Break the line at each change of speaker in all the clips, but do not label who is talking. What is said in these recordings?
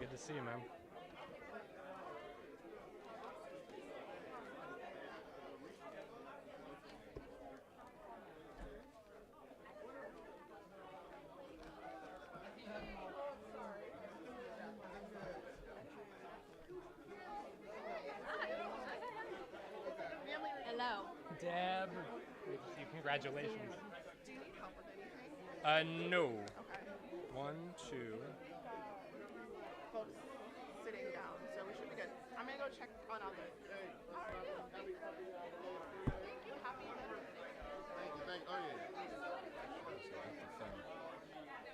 Good to see you, man.
Hello.
Deb, good to see you. Congratulations.
Do you need help with anything?
No.
Okay.
1, 2.
Folks sitting down, so we should be good. I'm gonna go check on others. How are you? Thank you. Happy
Thank oh yeah.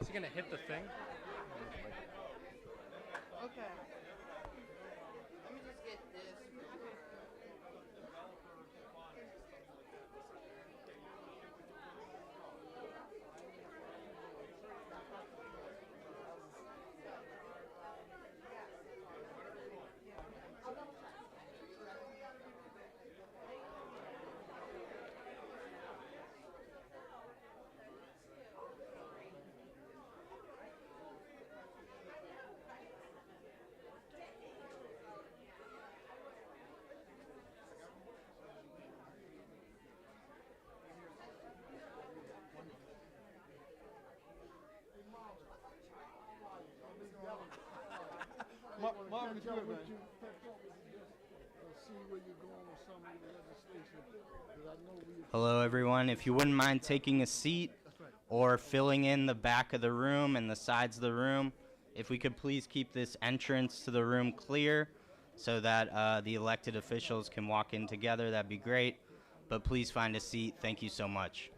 Is he gonna hit the thing?
Okay.
Let me just get this.
Marvin, good, man. See where you're going with some of the legislation. 'Cause I know we.
Hello, everyone. If you wouldn't mind taking a seat or filling in the back of the room and the sides of the room, if we could please keep this entrance to the room clear so that the elected officials can walk in together, that'd be great. But please find a seat. Thank you so much.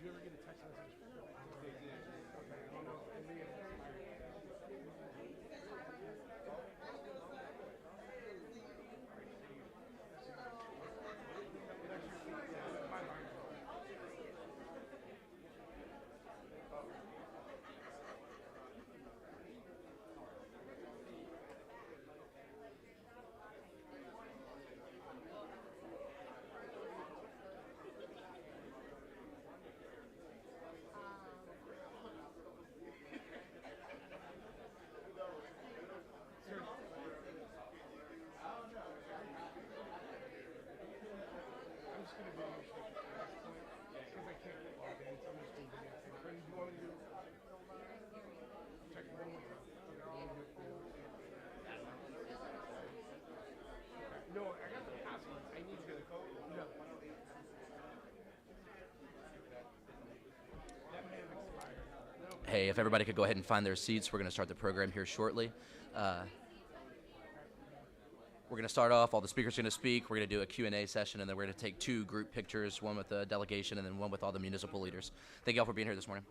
you ever get a text message? Okay, I don't know. Maybe it expired. No, I got the password. I need to get a code. No. That may have expired.
Hey, if everybody could go ahead and find their seats, we're going to start the program here shortly. We're going to start off, all the speakers are going to speak, we're going to do a Q&A session, and then we're going to take 2 group pictures, one with the delegation and then one with all the municipal leaders. Thank you all for being here this morning.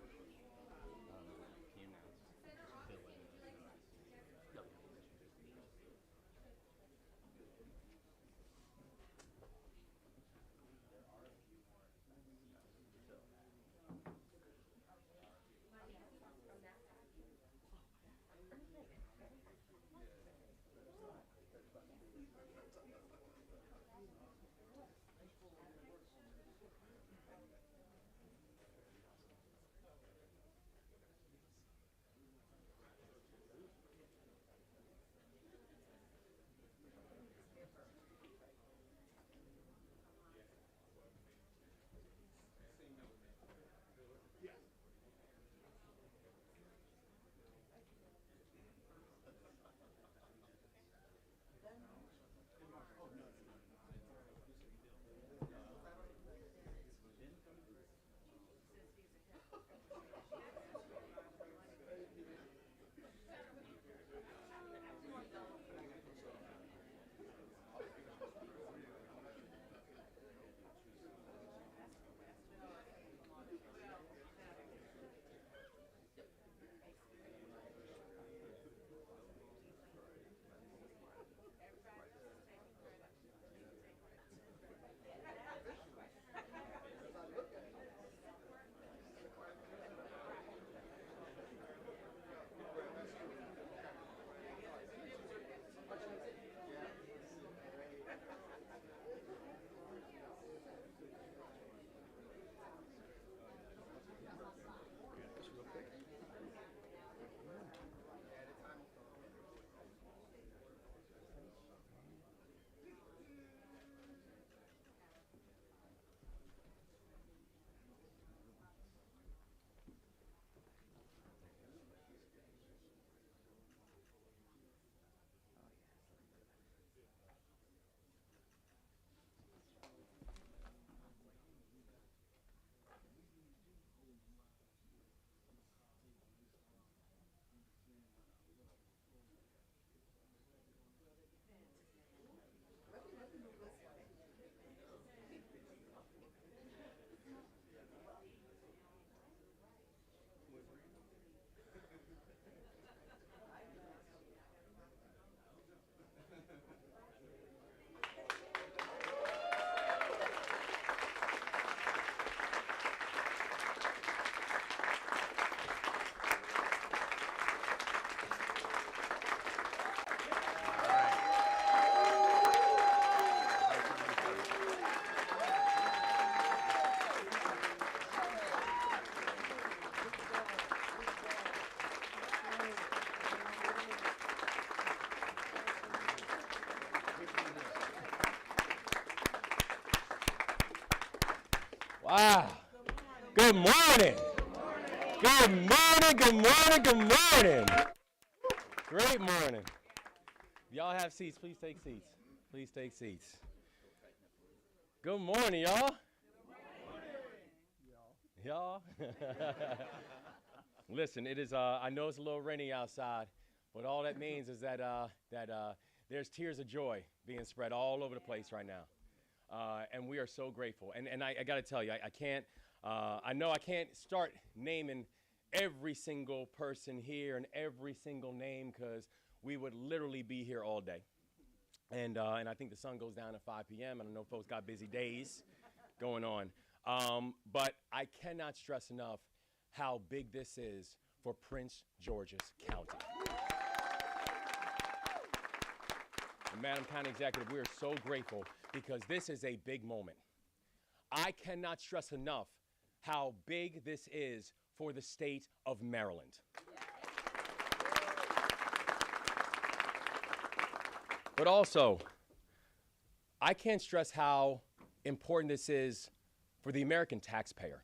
Wow. Good morning. Good morning, good morning, good morning. Great morning. Y'all have seats. Please take seats. Please take seats. Good morning, y'all. Y'all. Listen, it is. I know it's a little rainy outside, but all that means is that there's tears of joy being spread all over the place right now, and we are so grateful. And I got to tell you, I I know I can't start naming every single person here and every single name because we would literally be here all day. And I think the sun goes down at 5 p.m. and I know folks got busy days going on. But I cannot stress enough how big this is for Prince George's County. And Madam County Executive, we are so grateful because this is a big moment. I cannot stress enough how big this is for the state of Maryland. But also, I can't stress how important this is for the American taxpayer.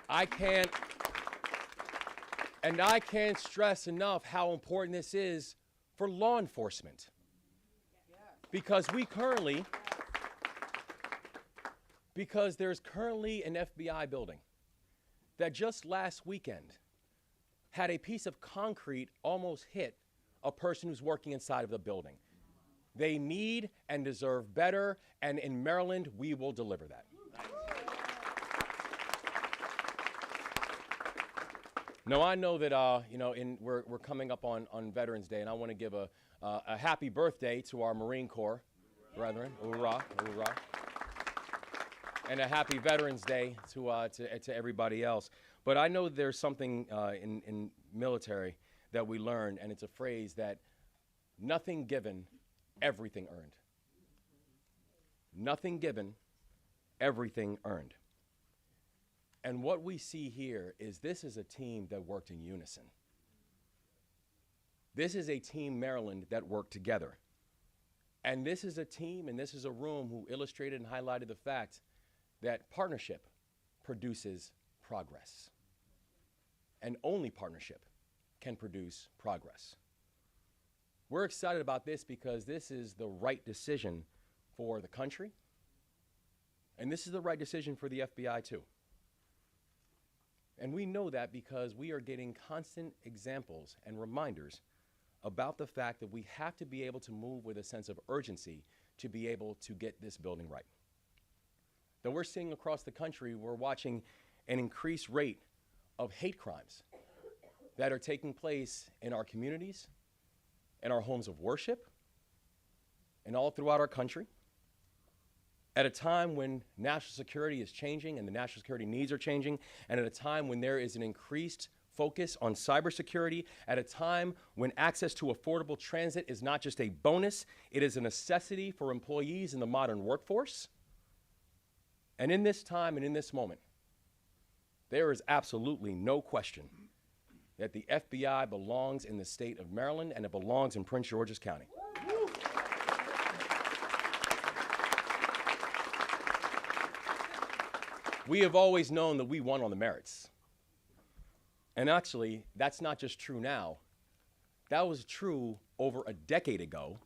I can't stress enough how important this is for law enforcement. Because there's currently an FBI building that just last weekend had a piece of concrete almost hit a person who's working inside of the building. They need and deserve better, and in Maryland, we will deliver that. Now, I know that we're coming up on Veterans Day, and I want to give a happy birthday to our Marine Corps brethren. Hoorah, hoorah. And a happy Veterans Day to everybody else. But I know there's something in military that we learned, and it's a phrase that nothing given, everything earned. Nothing given, everything earned. And what we see here is this is a team that worked in unison. This is a team Maryland that worked together. And this is a team and this is a room who illustrated and highlighted the fact that partnership produces progress. And only partnership can produce progress. We're excited about this because this is the right decision for the country, and this is the right decision for the FBI too. And we know that because we are getting constant examples and reminders about the fact that we have to be able to move with a sense of urgency to be able to get this building right. That we're seeing across the country, we're watching an increased rate of hate crimes that are taking place in our communities, in our homes of worship, and all throughout our country. At a time when national security is changing and the national security needs are changing, and at a time when there is an increased focus on cybersecurity, at a time when access to affordable transit is not just a bonus, it is a necessity for employees in the modern workforce. And in this time and in this moment, there is absolutely no question that the FBI belongs in the state of Maryland and it belongs in Prince George's County. We have always known that we won on the merits. And actually, that's not just true now. That was true over a decade ago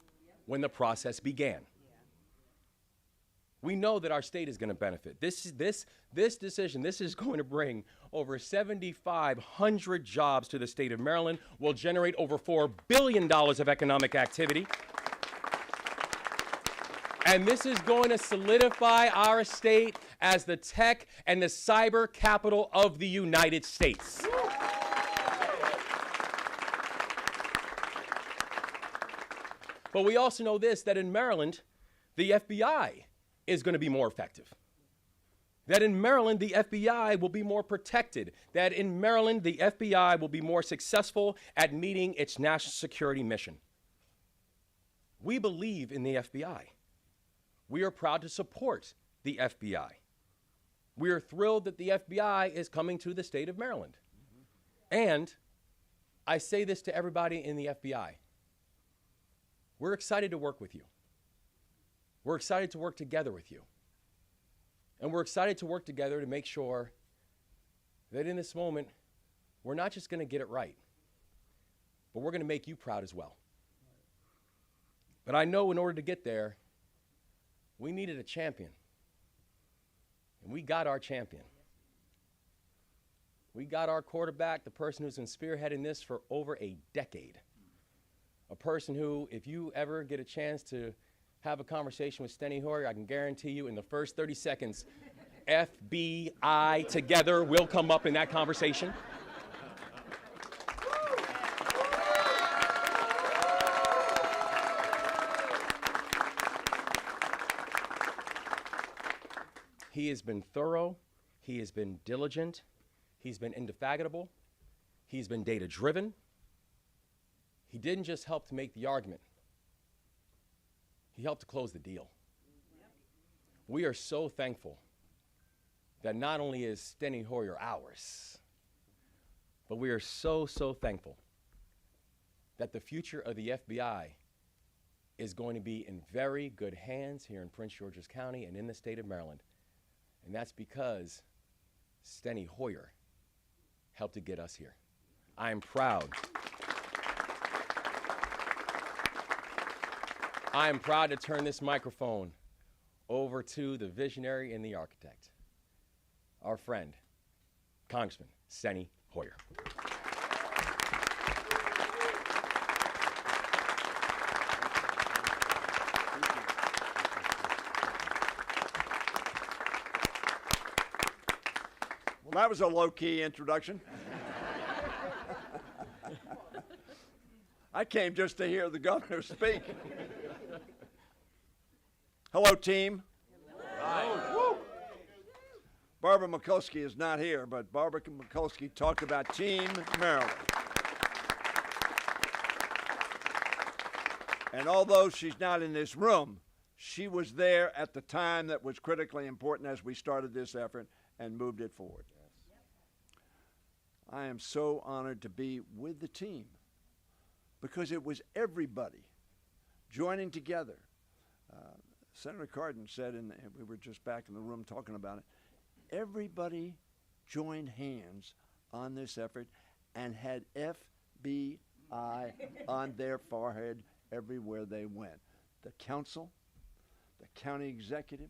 when the process began. We know that our state is going to benefit. This decision, this is going to bring over 7,500 jobs to the state of Maryland, will generate over $4 billion of economic activity. And this is going to solidify our state as the tech and the cyber capital of the United States. But we also know this, that in Maryland, the FBI is going to be more effective. That in Maryland, the FBI will be more protected. That in Maryland, the FBI will be more successful at meeting its national security mission. We believe in the FBI. We are proud to support the FBI. We are thrilled that the FBI is coming to the state of Maryland. And I say this to everybody in the FBI. We're excited to work with you. We're excited to work together with you. And we're excited to work together to make sure that in this moment, we're not just going to get it right, but we're going to make you proud as well. But I know in order to get there, we needed a champion. And we got our champion. We got our quarterback, the person who's been spearheading this for over a decade. A person who, if you ever get a chance to have a conversation with Steny Hoyer, I can guarantee you in the first 30 seconds, FBI together will come up in that conversation. He has been thorough, he has been diligent, he's been indefatigable, he's been data-driven. He didn't just help to make the argument, he helped to close the deal. We are so thankful that not only is Steny Hoyer ours, but we are so thankful that the future of the FBI is going to be in very good hands here in Prince George's County and in the state of Maryland. And that's because Steny Hoyer helped to get us here. I am proud. I am proud to turn this microphone over to the visionary and the architect, our friend, Congressman Steny Hoyer.
Well, that was a low-key introduction. I came just to hear the governor speak. Hello, team. Hello. Barbara Mikulski is not here, but Barbara Mikulski talked about Team Maryland. And although she's not in this room, she was there at the time that was critically important as we started this effort and moved it forward. I am so honored to be with the team because it was everybody joining together. Senator Cardin said, and we were just back in the room talking about it, everybody joined hands on this effort and had FBI on their forehead everywhere they went. The council, the county executive.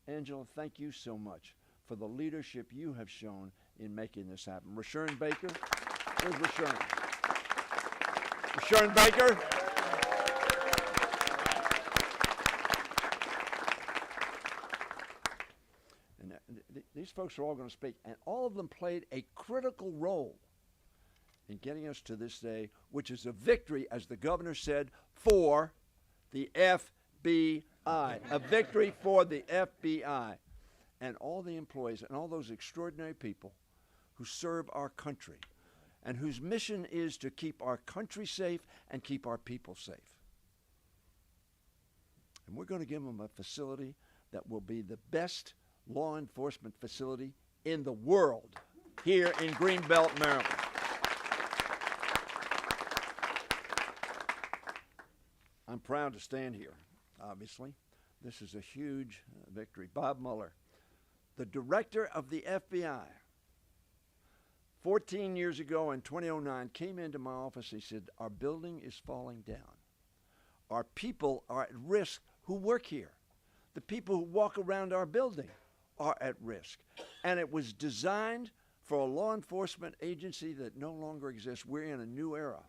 Angela, thank you so much for the leadership you have shown in making this happen. Rashawn Baker, where's Rashawn? Rashawn Baker. And these folks are all going to speak, and all of them played a critical role in getting us to this day, which is a victory, as the governor said, for the FBI. A victory for the FBI. And all the employees and all those extraordinary people who serve our country and whose mission is to keep our country safe and keep our people safe. And we're going to give them a facility that will be the best law enforcement facility in the world here in Greenbelt, Maryland. I'm proud to stand here, obviously. This is a huge victory. Bob Mueller, the director of the FBI, 14 years ago in 2009, came into my office. He said, our building is falling down. Our people are at risk who work here. The people who walk around our building are at risk. And it was designed for a law enforcement agency that no longer exists. We're in a new era.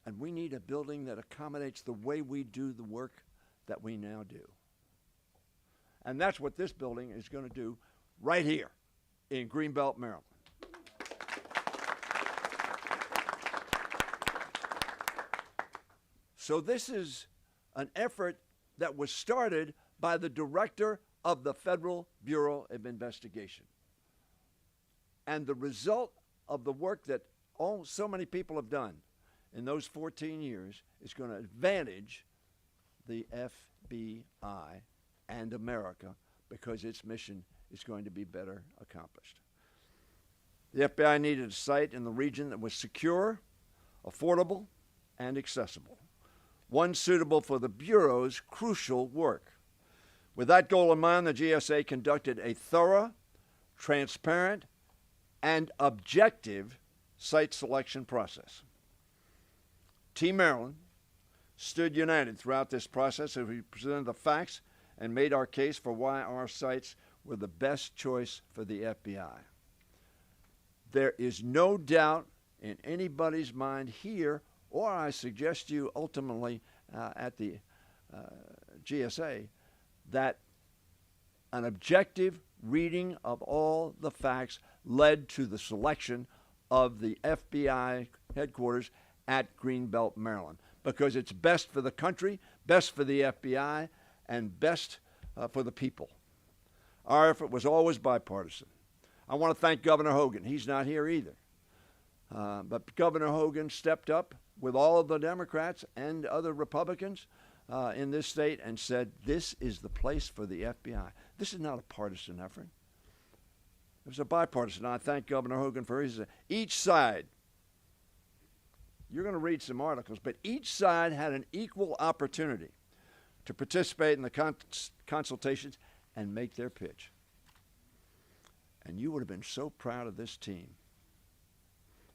And we need a building that accommodates the way we do the work that we now do. And that's what this building is going to do right here in Greenbelt, Maryland. So this is an effort that was started by the director of the Federal Bureau of Investigation. And the result of the work that so many people have done in those 14 years is going to advantage the FBI and America because its mission is going to be better accomplished. The FBI needed a site in the region that was secure, affordable, and accessible, one suitable for the Bureau's crucial work. With that goal in mind, the GSA conducted a thorough, transparent, and objective site selection process. Team Maryland stood united throughout this process as we presented the facts and made our case for why our sites were the best choice for the FBI. There is no doubt in anybody's mind here, or I suggest you ultimately at the GSA, that an objective reading of all the facts led to the selection of the FBI headquarters at Greenbelt, Maryland, because it's best for the country, best for the FBI, and best for the people. Our effort was always bipartisan. I want to thank Governor Hogan. He's not here either. But Governor Hogan stepped up with all of the Democrats and other Republicans in this state and said, this is the place for the FBI. This is not a partisan effort. It was a bipartisan. I thank Governor Hogan for his. Each side, you're going to read some articles, but each side had an equal opportunity to participate in the consultations and make their pitch. And you would have been so proud of this team,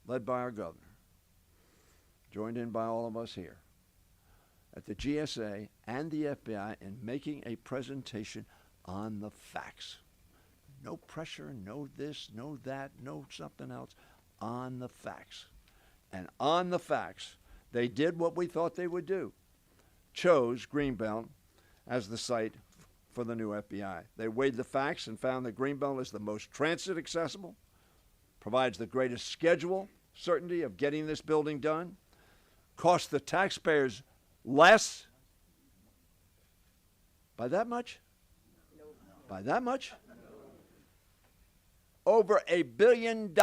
led by our governor, joined in by all of us here, at the GSA and the FBI in making a presentation on the facts. No pressure, no this, no that, no something else, on the facts. And on the facts, they did what we thought they would do, chose Greenbelt as the site for the new FBI. They weighed the facts and found that Greenbelt is the most transit accessible, provides the greatest schedule certainty of getting this building done, costs the taxpayers less. By that much? By that much? Over $1 billion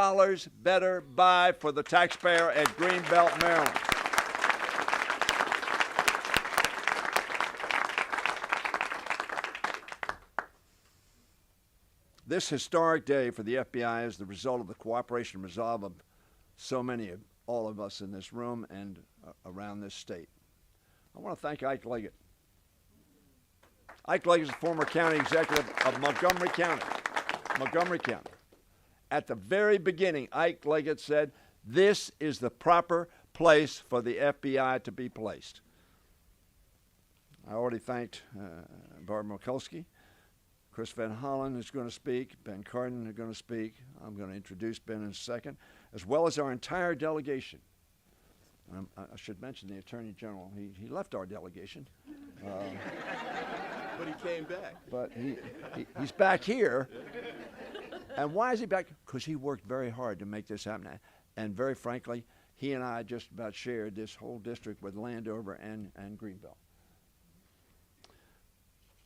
better buy for the taxpayer at Greenbelt, Maryland. This historic day for the FBI is the result of the cooperation and resolve of so many of all of us in this room and around this state. I want to thank Ike Leggett. Ike Leggett is the former county executive of Montgomery County. Montgomery County. At the very beginning, Ike Leggett said, this is the proper place for the FBI to be placed. I already thanked Barbara Mikulski. Chris Van Hollen is going to speak. Ben Cardin is going to speak. I'm going to introduce Ben in a second, as well as our entire delegation. I should mention the Attorney General. He left our delegation.
But he came back.
But he's back here. And why is he back? Because he worked very hard to make this happen. And very frankly, he and I just about shared this whole district with Landover and Greenbelt.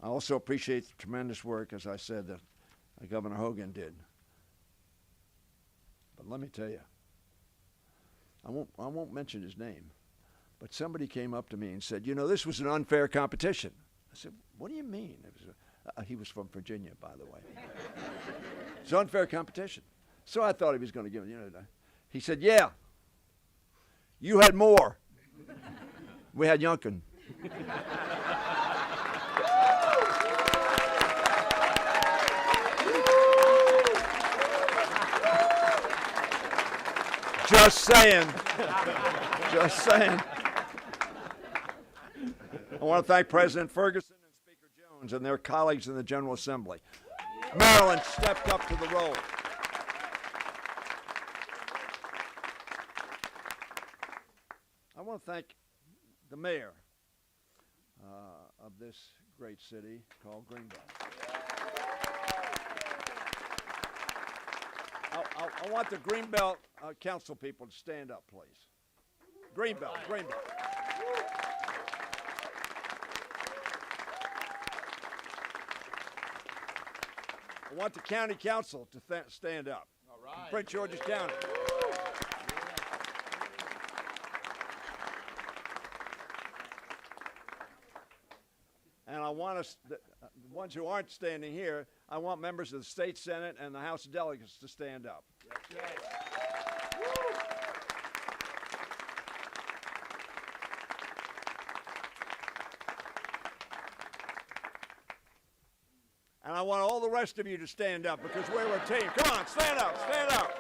I also appreciate the tremendous work, as I said, that Governor Hogan did. But let me tell you, I won't mention his name, but somebody came up to me and said, you know, this was an unfair competition. I said, what do you mean? It was he was from Virginia, by the way. It's unfair competition. So I thought he was going to give it, he said, yeah, you had more. We had Yunkin. Just saying. Just saying. I want to thank President Ferguson and Speaker Jones and their colleagues in the General Assembly. Maryland stepped up to the role. I want to thank the mayor of this great city called Greenbelt. I want the Greenbelt council people to stand up, please. Greenbelt, Greenbelt. I want the county council to stand up. All right. Prince George's County. And I want us, the ones who aren't standing here, I want members of the State Senate and the House of Delegates to stand up. That's right. And I want all the rest of you to stand up because we're a team. Come on, stand up, stand up.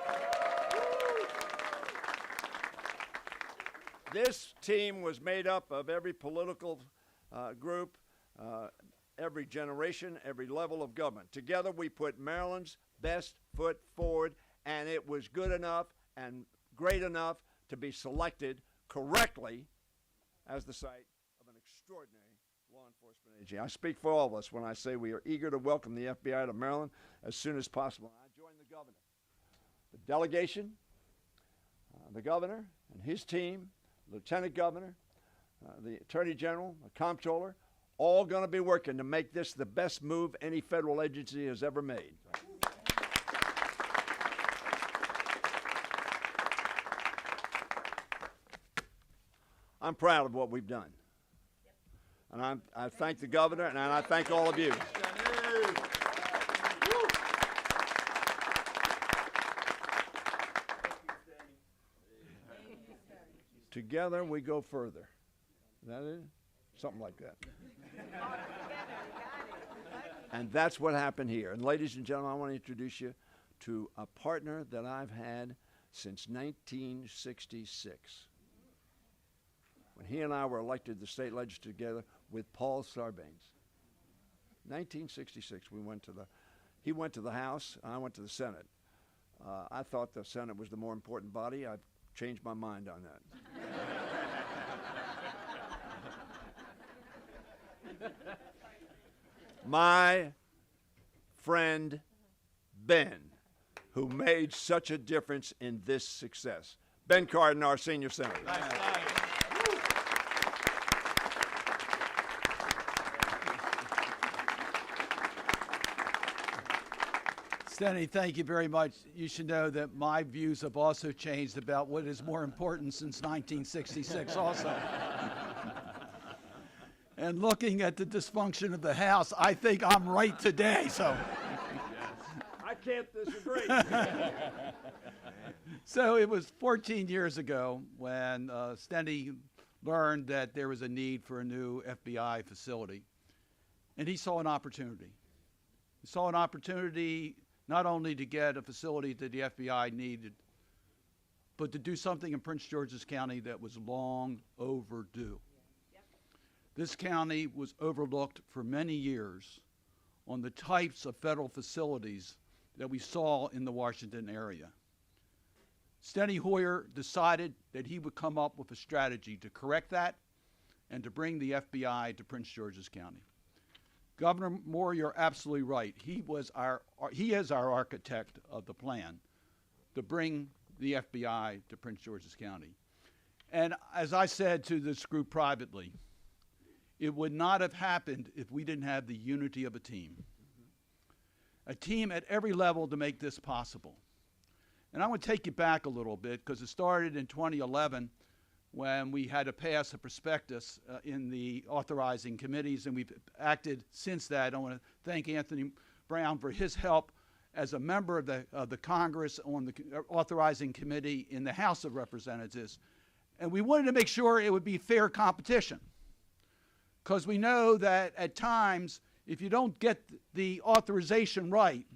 This team was made up of every political group, every generation, every level of government. Together we put Maryland's best foot forward, and it was good enough and great enough to be selected correctly as the site of an extraordinary law enforcement agency. I speak for all of us when I say we are eager to welcome the FBI to Maryland as soon as possible. I join the governor, the delegation, the governor and his team, lieutenant governor, the attorney general, the comptroller, all going to be working to make this the best move any federal agency has ever made. I'm proud of what we've done. And I thank the governor, and I thank all of you. Together we go further. Is that it? Something like that. And that's what happened here. And ladies and gentlemen, I want to introduce you to a partner that I've had since 1966. When he and I were elected to the state legislature together with Paul Sarbanes. 1966, he went to the House, and I went to the Senate. I thought the Senate was the more important body. I've changed my mind on that. My friend Ben, who made such a difference in this success. Ben Cardin, our senior senator.
Stenny, thank you very much. You should know that my views have also changed about what is more important since 1966 also. And looking at the dysfunction of the House, I think I'm right today, so.
I can't disagree.
So it was 14 years ago when Stenny learned that there was a need for a new FBI facility. And he saw an opportunity. He saw an opportunity not only to get a facility that the FBI needed, but to do something in Prince George's County that was long overdue. This county was overlooked for many years on the types of federal facilities that we saw in the Washington area. Steny Hoyer decided that he would come up with a strategy to correct that and to bring the FBI to Prince George's County. Governor Moore, you're absolutely right. He is our architect of the plan to bring the FBI to Prince George's County. And as I said to this group privately, it would not have happened if we didn't have the unity of a team. A team at every level to make this possible. And I want to take you back a little bit because it started in 2011 when we had to pass a prospectus in the authorizing committees, and we've acted since that. I want to thank Anthony Brown for his help as a member of the Congress on the authorizing committee in the House of Representatives. And we wanted to make sure it would be fair competition, because we know that at times, if you don't get the authorization right,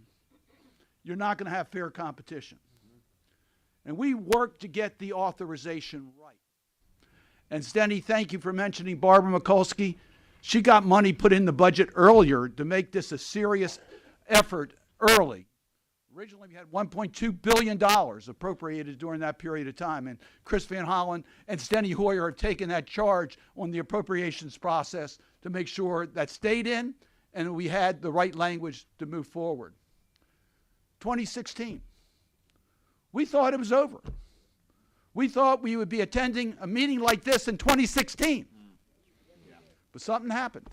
you're not going to have fair competition. And we worked to get the authorization right. And Steny, thank you for mentioning Barbara Mikulski. She got money put in the budget earlier to make this a serious effort early. Originally, we had $1.2 billion appropriated during that period of time. And Chris Van Hollen and Steny Hoyer have taken that charge on the appropriations process to make sure that stayed in and we had the right language to move forward. 2016, we thought it was over. We thought we would be attending a meeting like this in 2016. But something happened.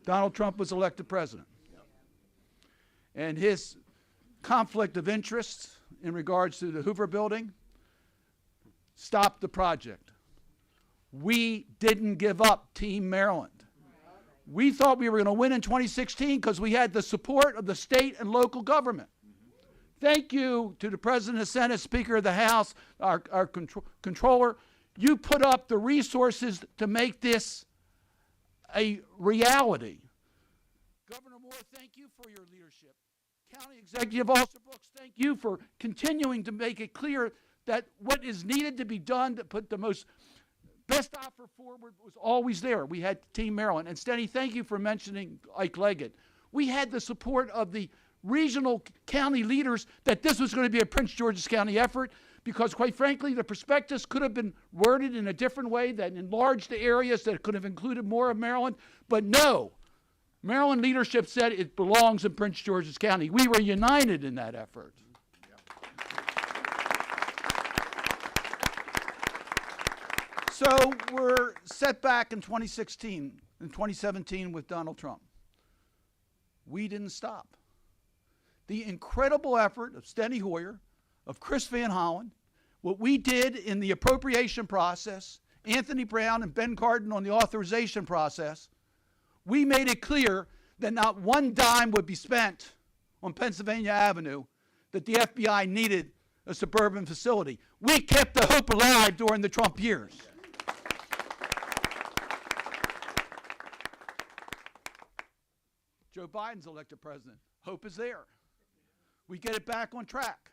Donald Trump was elected president. And his conflict of interest in regards to the Hoover building stopped the project. We didn't give up, Team Maryland. We thought we were going to win in 2016 because we had the support of the state and local government. Thank you to the President of the Senate, Speaker of the House, our Controller. You put up the resources to make this a reality. Governor Moore, thank you for your leadership. County Executive Alston-Brooks, thank you for continuing to make it clear that what is needed to be done to put the best offer forward was always there. We had Team Maryland. And Steny, thank you for mentioning Ike Leggett. We had the support of the regional county leaders that this was going to be a Prince George's County effort because, quite frankly, the prospectus could have been worded in a different way that enlarged the areas, that could have included more of Maryland. But no, Maryland leadership said it belongs in Prince George's County. We were united in that effort. So we're set back in 2016 and 2017 with Donald Trump. We didn't stop. The incredible effort of Steny Hoyer, of Chris Van Hollen, what we did in the appropriation process, Anthony Brown and Ben Cardin on the authorization process, we made it clear that not one dime would be spent on Pennsylvania Avenue, that the FBI needed a suburban facility. We kept the hope alive during the Trump years. Joe Biden's elected president. Hope is there. We get it back on track.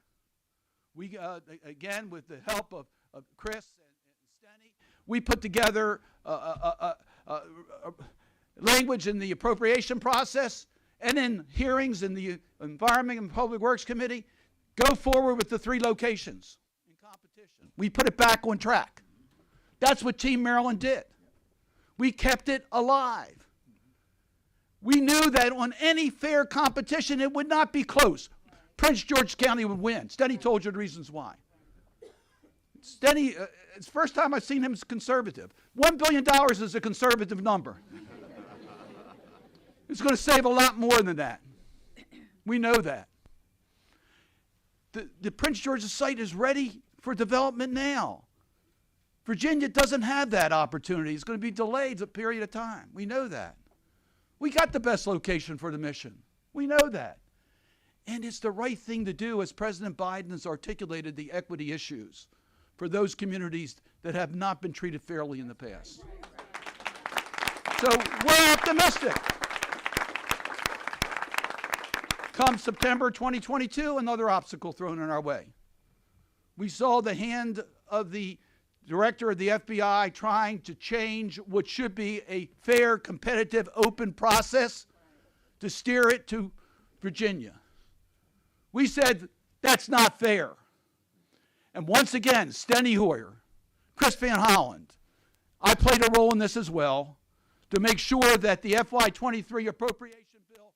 We, again, with the help of Chris and Steny, we put together language in the appropriation process and in hearings in the Environment and Public Works Committee, go forward with the 3 locations in competition. We put it back on track. That's what Team Maryland did. We kept it alive. We knew that on any fair competition, it would not be close. Prince George's County would win. Steny told you the reasons why. Steny, it's the first time I've seen him as conservative. $1 billion is a conservative number. It's going to save a lot more than that. We know that. The Prince George's site is ready for development now. Virginia doesn't have that opportunity. It's going to be delayed a period of time. We know that. We got the best location for the mission. We know that. And it's the right thing to do, as President Biden has articulated the equity issues for those communities that have not been treated fairly in the past. So we're optimistic. Come September 2022, another obstacle thrown in our way. We saw the hand of the director of the FBI trying to change what should be a fair, competitive, open process to steer it to Virginia. We said, that's not fair. And once again, Steny Hoyer, Chris Van Hollen, I played a role in this as well, to make sure that the FY23 appropriation bill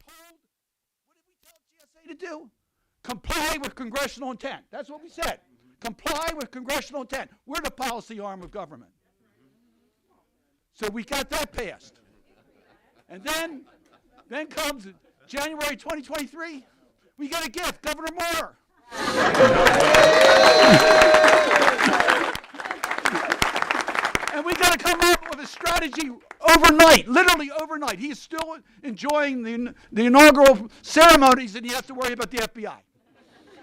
told, what did we tell GSA to do? Comply with congressional intent. That's what we said. Comply with congressional intent. We're the policy arm of government. So we got that passed. And then comes January 2023, we got a gift, Governor Moore. And we got to come up with a strategy overnight, literally overnight. He is still enjoying the inaugural ceremonies, and he has to worry about the FBI.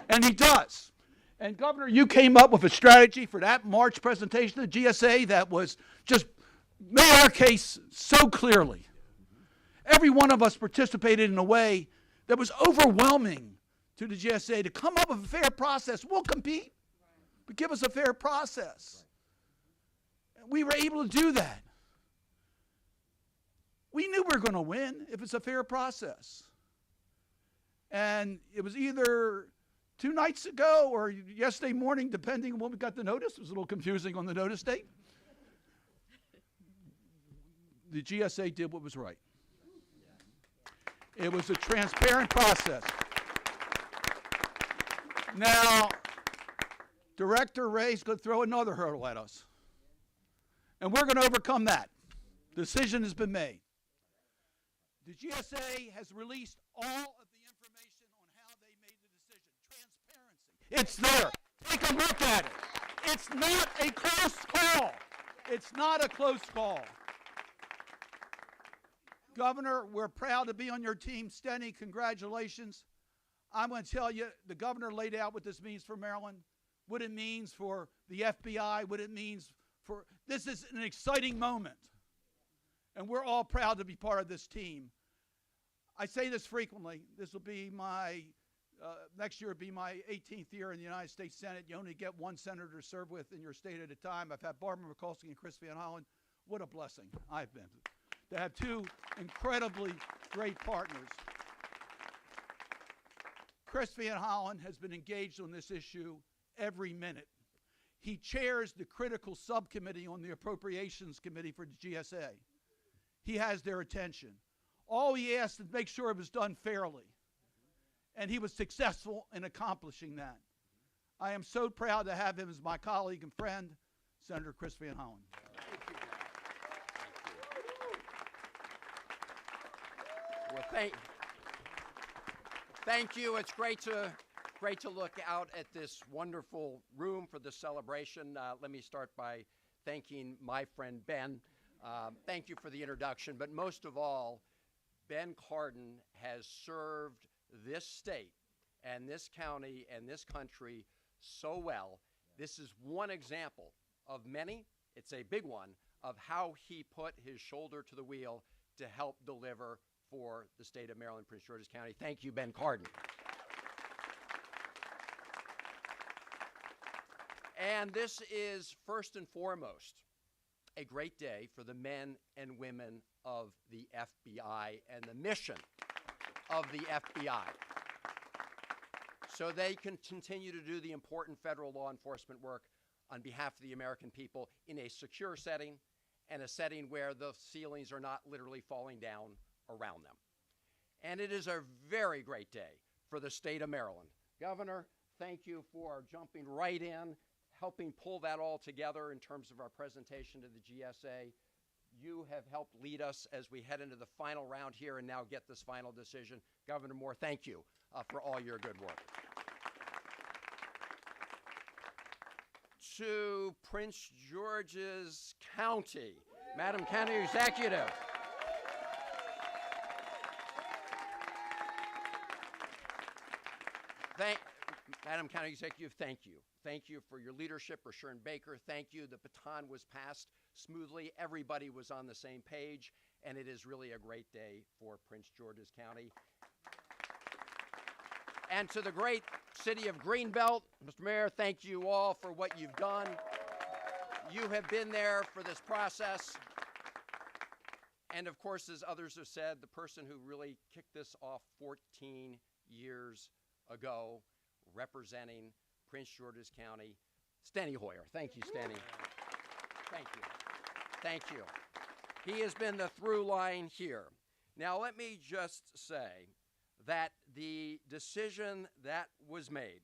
And he does. And Governor, you came up with a strategy for that March presentation to GSA that was just made our case so clearly. Every one of us participated in a way that was overwhelming to the GSA to come up with a fair process. We'll compete, but give us a fair process. We were able to do that. We knew we were going to win if it's a fair process. And it was either 2 nights ago or yesterday morning, depending on when we got the notice. It was a little confusing on the notice date. The GSA did what was right. It was a transparent process. Now, Director Ray's going to throw another hurdle at us. And we're going to overcome that. The decision has been made. The GSA has released all of the information on how they made the decision. Transparency. It's there. Take a look at it. It's not a close call. It's not a close call. Governor, we're proud to be on your team. Steny, congratulations. I'm going to tell you, the governor laid out what this means for Maryland, what it means for the FBI, what it means for, this is an exciting moment. And we're all proud to be part of this team. I say this frequently. This will be my, next year will be my 18th year in the United States Senate. You only get 1 senator to serve with in your state at a time. I've had Barbara Mikulski and Chris Van Hollen. What a blessing I've been to have 2 incredibly great partners. Chris Van Hollen has been engaged on this issue every minute. He chairs the critical subcommittee on the Appropriations Committee for the GSA. He has their attention. All he asked is to make sure it was done fairly. And he was successful in accomplishing that. I am so proud to have him as my colleague and friend, Senator Chris Van Hollen.
Well, thank you. It's great to look out at this wonderful room for the celebration. Let me start by thanking my friend Ben. Thank you for the introduction, but most of all, Ben Cardin has served this state and this county and this country so well. This is one example of many, it's a big one, of how he put his shoulder to the wheel to help deliver for the state of Maryland, Prince George's County. Thank you, Ben Cardin. And this is first and foremost a great day for the men and women of the FBI and the mission of the FBI, so they can continue to do the important federal law enforcement work on behalf of the American people in a secure setting and a setting where the ceilings are not literally falling down around them. And it is a very great day for the state of Maryland. Governor, thank you for jumping right in, helping pull that all together in terms of our presentation to the GSA. You have helped lead us as we head into the final round here and now get this final decision. Governor Moore, thank you for all your good work. To Prince George's County, Madam County Executive. Madam County Executive, thank you. Thank you for your leadership, Rashawn Baker. Thank you. The baton was passed smoothly. Everybody was on the same page, and it is really a great day for Prince George's County. And to the great city of Greenbelt, Mr. Mayor, thank you all for what you've done. You have been there for this process. And of course, as others have said, the person who really kicked this off 14 years ago, representing Prince George's County, Steny Hoyer. Thank you, Steny. Thank you. Thank you. He has been the through line here. Now, let me just say that the decision that was made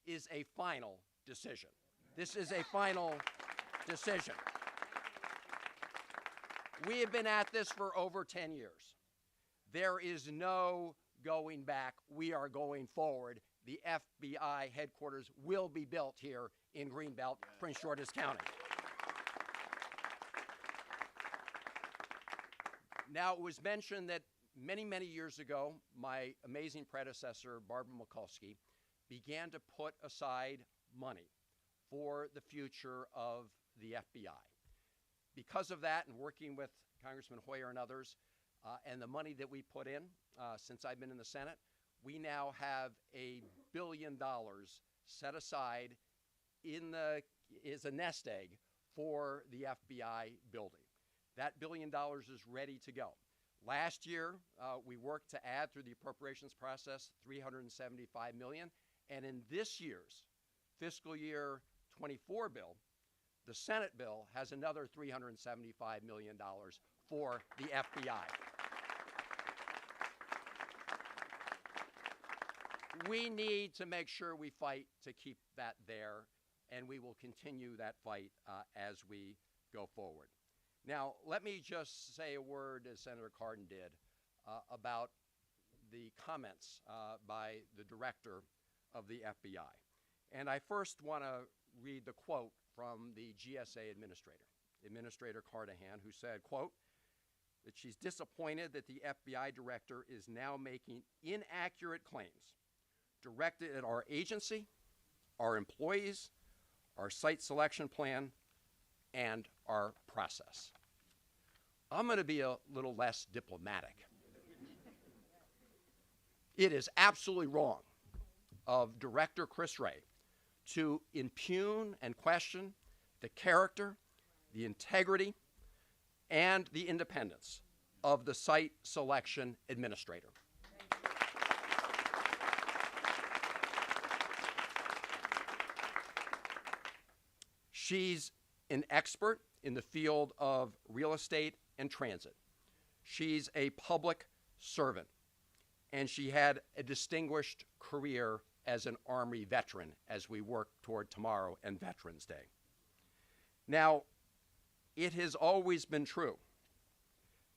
is a final decision. This is a final decision. We have been at this for over 10 years. There is no going back. We are going forward. The FBI headquarters will be built here in Greenbelt, Prince George's County. Now, it was mentioned that many, many years ago, my amazing predecessor, Barbara Mikulski, began to put aside money for the future of the FBI. Because of that, and working with Congressman Hoyer and others, and the money that we put in since I've been in the Senate, we now have $1 billion set aside as a nest egg for the FBI building. That $1 billion is ready to go. Last year, we worked to add through the appropriations process $375 million, and in this year's fiscal year 24 bill, the Senate bill has another $375 million for the FBI. We need to make sure we fight to keep that there, and we will continue that fight as we go forward. Now, let me just say a word, as Senator Cardin did, about the comments by the director of the FBI. And I first want to read the quote from the GSA administrator, Administrator Cardin, who said, quote, that she's disappointed that the FBI director is now making inaccurate claims directed at our agency, our employees, our site selection plan, and our process. I'm going to be a little less diplomatic. It is absolutely wrong of Director Chris Wray to impugn and question the character, the integrity, and the independence of the site selection administrator. She's an expert in the field of real estate and transit. She's a public servant, and she had a distinguished career as an Army veteran as we work toward tomorrow and Veterans Day. Now, it has always been true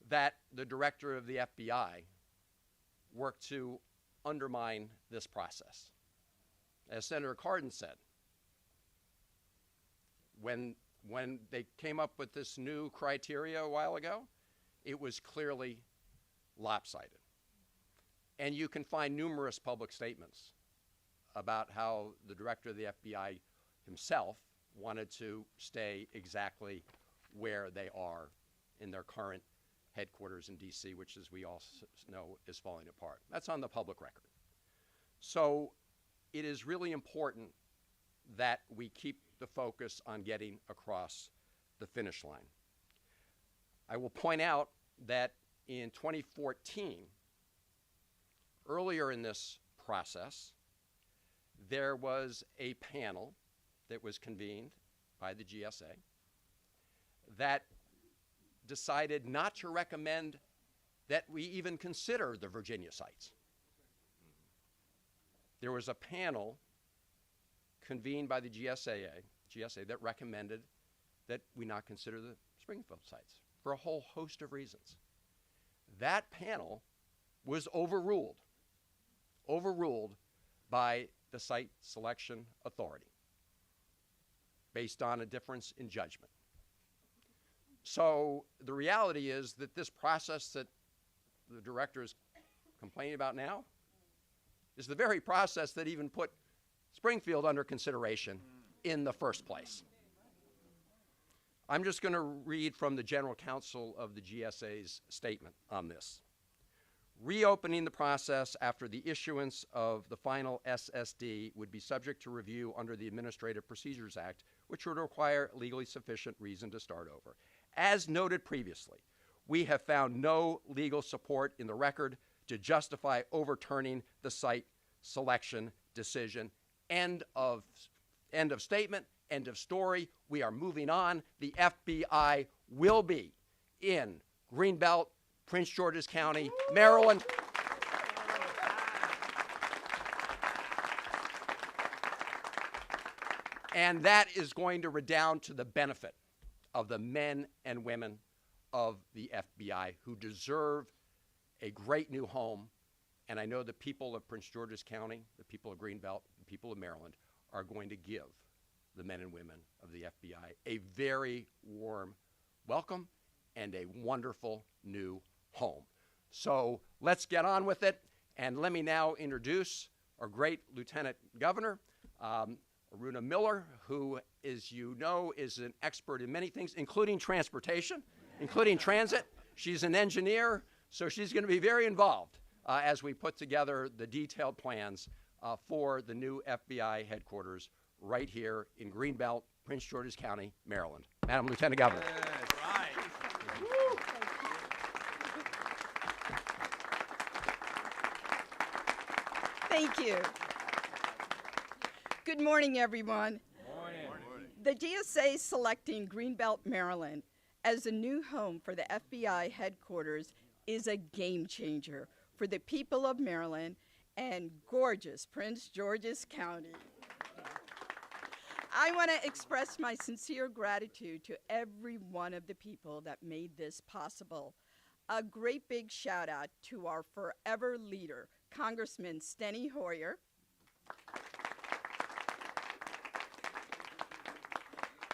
that the director of the FBI worked to undermine this process. As Senator Cardin said, when they came up with this new criteria a while ago, it was clearly lopsided. And you can find numerous public statements about how the director of the FBI himself wanted to stay exactly where they are in their current headquarters in D.C., which, as we all know, is falling apart. That's on the public record. So it is really important that we keep the focus on getting across the finish line. I will point out that in 2014, earlier in this process, there was a panel that was convened by the GSA that decided not to recommend that we even consider the Virginia sites. There was a panel convened by the GSA that recommended that we not consider the Springfield sites for a whole host of reasons. That panel was overruled by the Site Selection Authority based on a difference in judgment. So the reality is that this process that the director is complaining about now is the very process that even put Springfield under consideration in the first place. I'm just going to read from the General Counsel of the GSA's statement on this. Reopening the process after the issuance of the final SSD would be subject to review under the Administrative Procedures Act, which would require legally sufficient reason to start over. As noted previously, we have found no legal support in the record to justify overturning the site selection decision. End of statement, end of story. We are moving on. The FBI will be in Greenbelt, Prince George's County, Maryland. And that is going to redound to the benefit of the men and women of the FBI who deserve a great new home. And I know the people of Prince George's County, the people of Greenbelt, the people of Maryland are going to give the men and women of the FBI a very warm welcome and a wonderful new home. So let's get on with it. And let me now introduce our great Lieutenant Governor, Aruna Miller, who, as you know, is an expert in many things, including transportation, including transit. She's an engineer, so she's going to be very involved as we put together the detailed plans for the new FBI headquarters right here in Greenbelt, Prince George's County, Maryland. Madam Lieutenant Governor.
Yes, right.
Thank you. Good morning, everyone.
Morning.
The GSA is selecting Greenbelt, Maryland as a new home for the FBI headquarters is a game changer for the people of Maryland and gorgeous Prince George's County. I want to express my sincere gratitude to every one of the people that made this possible. A great big shout out to our forever leader, Congressman Hoyer,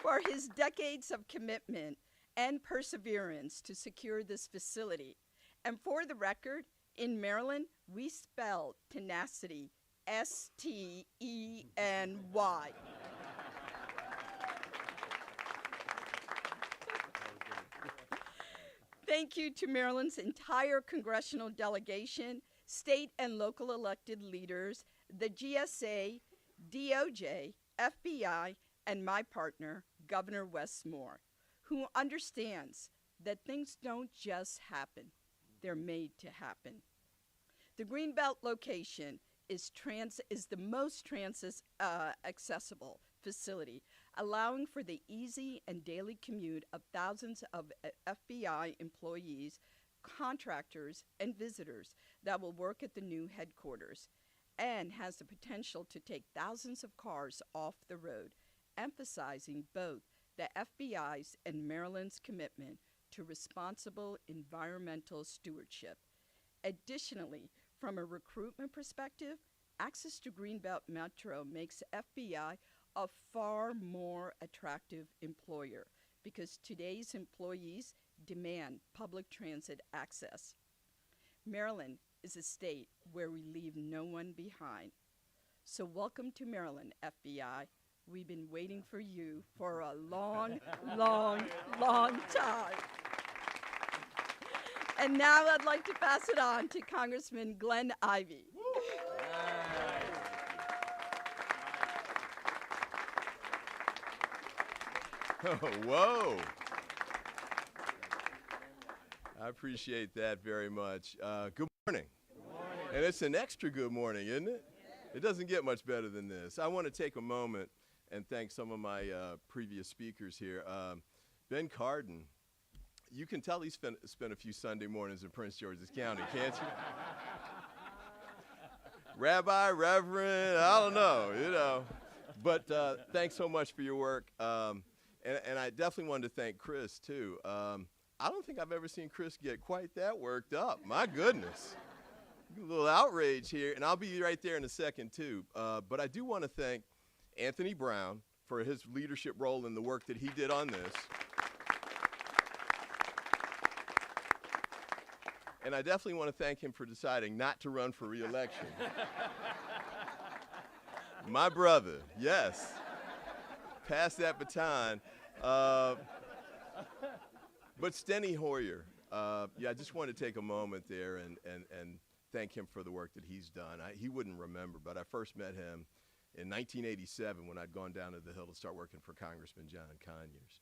for his decades of commitment and perseverance to secure this facility. And for the record, in Maryland, we spell tenacity, S-T-E-N-Y. Thank you to Maryland's entire congressional delegation, state and local elected leaders, the GSA, DOJ, FBI, and my partner, Governor Wes Moore, who understands that things don't just happen, they're made to happen. The Greenbelt location is the most transit accessible facility, allowing for the easy and daily commute of thousands of FBI employees, contractors, and visitors that will work at the new headquarters, and has the potential to take thousands of cars off the road, emphasizing both the FBI's and Maryland's commitment to responsible environmental stewardship. Additionally, from a recruitment perspective, access to Greenbelt Metro makes FBI a far more attractive employer because today's employees demand public transit access. Maryland is a state where we leave no one behind. So welcome to Maryland, FBI. We've been waiting for you for a long, long, long time. And now I'd like to pass it on to Congressman Glenn Ivy.
Oh, whoa. I appreciate that very much. Good morning. And it's an extra good morning, isn't it? It doesn't get much better than this. I want to take a moment and thank some of my previous speakers here. Ben Cardin, you can tell he spent a few Sunday mornings in Prince George's County, can't you? Rabbi, Reverend, I don't know, you know. But thanks so much for your work. And I definitely wanted to thank Chris, too. I don't think I've ever seen Chris get quite that worked up. My goodness. A little outrage here, and I'll be right there in a second, too. But I do want to thank Anthony Brown for his leadership role in the work that he did on this. And I definitely want to thank him for deciding not to run for re-election. My brother, yes. Pass that baton. But Steny Hoyer, yeah, I just want to take a moment there and thank him for the work that he's done. He wouldn't remember, but I first met him in 1987 when I'd gone down to the Hill to start working for Congressman John Conyers.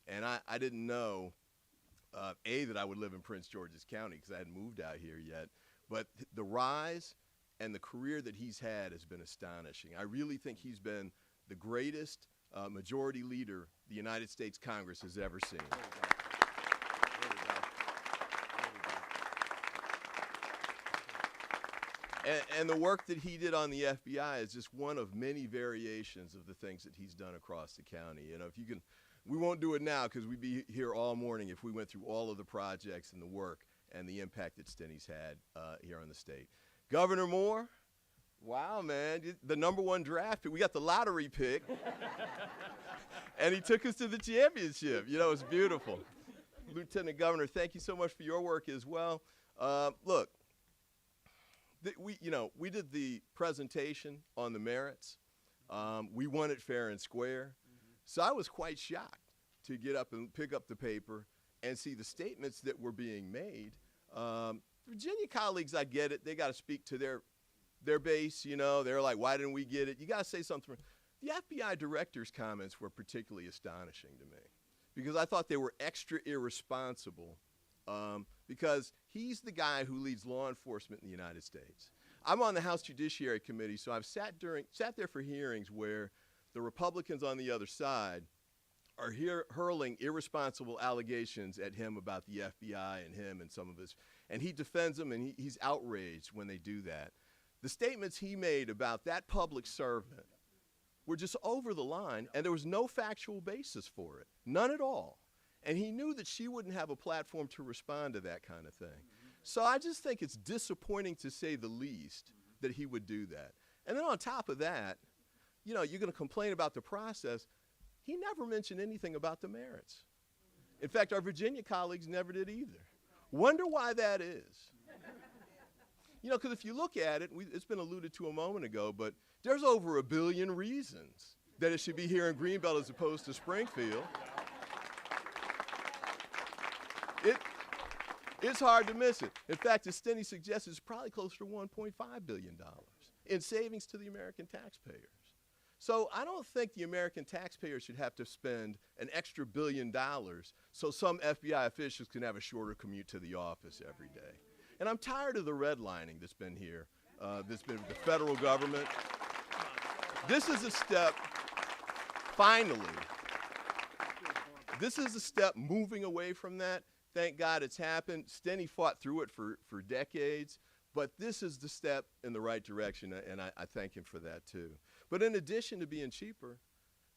And I didn't know, that I would live in Prince George's County because I hadn't moved out here yet. But the rise and the career that he's had has been astonishing. I really think he's been the greatest majority leader the United States Congress has ever seen. And the work that he did on the FBI is just one of many variations of the things that he's done across the county. You know, if you can, we won't do it now because we'd be here all morning if we went through all of the projects and the work and the impact that Steny's had here on the state. Governor Moore, wow, man, the #1 draft pick. We got the lottery pick, and he took us to the championship. You know, it's beautiful. Lieutenant Governor, thank you so much for your work as well. Look. We did the presentation on the merits. We won it fair and square. So I was quite shocked to get up and pick up the paper and see the statements that were being made. Virginia colleagues, I get it. They got to speak to their base, you know. They're like, why didn't we get it? You got to say something. The FBI director's comments were particularly astonishing to me because I thought they were extra irresponsible. Because he's the guy who leads law enforcement in the United States. I'm on the House Judiciary Committee, so I've sat there for hearings where the Republicans on the other side are hurling irresponsible allegations at him about the FBI and him and some of his, and he defends them, and he's outraged when they do that. The statements he made about that public servant were just over the line, and there was no factual basis for it, none at all. And he knew that she wouldn't have a platform to respond to that kind of thing. So I just think it's disappointing, to say the least, that he would do that. And then on top of that, you know, you're going to complain about the process. He never mentioned anything about the merits. In fact, our Virginia colleagues never did either. Wonder why that is. You know, because if you look at it, it's been alluded to a moment ago, but there's over 1 billion reasons that it should be here in Greenbelt as opposed to Springfield. It's hard to miss it. In fact, as Steny suggests, it's probably closer to $1.5 billion in savings to the American taxpayers. So I don't think the American taxpayers should have to spend an extra $1 billion so some FBI officials can have a shorter commute to the office every day. And I'm tired of the redlining that's been here, that's been the federal government. This is a step finally, this is a step moving away from that. Thank God it's happened. Steny fought through it for decades, but this is the step in the right direction, and I thank him for that too. But in addition to being cheaper,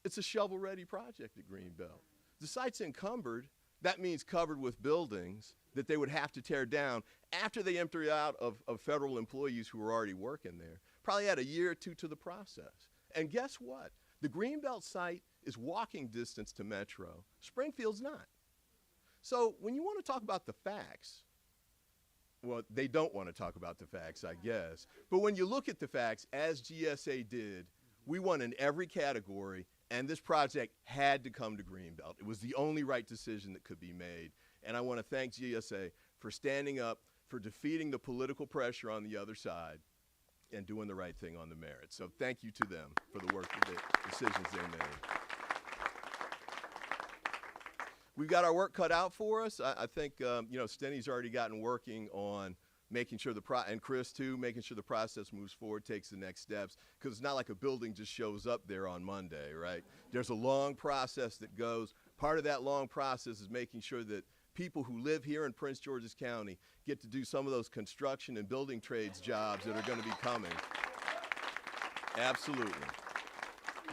it's a shovel-ready project at Greenbelt. The site's encumbered. That means covered with buildings that they would have to tear down after they empty out of federal employees who were already working there. Probably had a year or two to the process. And guess what? The Greenbelt site is walking distance to Metro. Springfield's not. So when you want to talk about the facts, well, they don't want to talk about the facts, I guess. But when you look at the facts, as GSA did, we won in every category, and this project had to come to Greenbelt. It was the only right decision that could be made. And I want to thank GSA for standing up, for defeating the political pressure on the other side, and doing the right thing on the merits. So thank you to them for the work, the decisions they made. We've got our work cut out for us. I think, Steny's already gotten working on making sure and Chris too, making sure the process moves forward, takes the next steps, because it's not like a building just shows up there on Monday, right? There's a long process that goes. Part of that long process is making sure that people who live here in Prince George's County get to do some of those construction and building trades jobs that are going to be coming. Absolutely.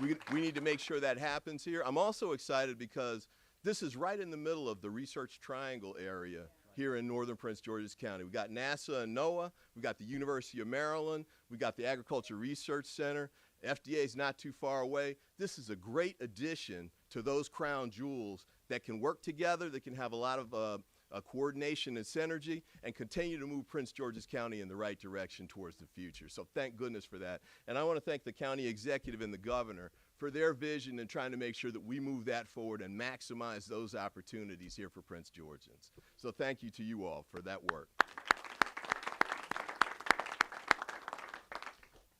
We need to make sure that happens here. I'm also excited because this is right in the middle of the Research Triangle area here in northern Prince George's County. We got NASA and NOAA, we got the University of Maryland, we got the Agriculture Research Center. FDA is not too far away. This is a great addition to those crown jewels that can work together, that can have a lot of coordination and synergy, and continue to move Prince George's County in the right direction towards the future. So thank goodness for that. And I want to thank the county executive and the governor for their vision and trying to make sure that we move that forward and maximize those opportunities here for Prince Georgians. So thank you to you all for that work.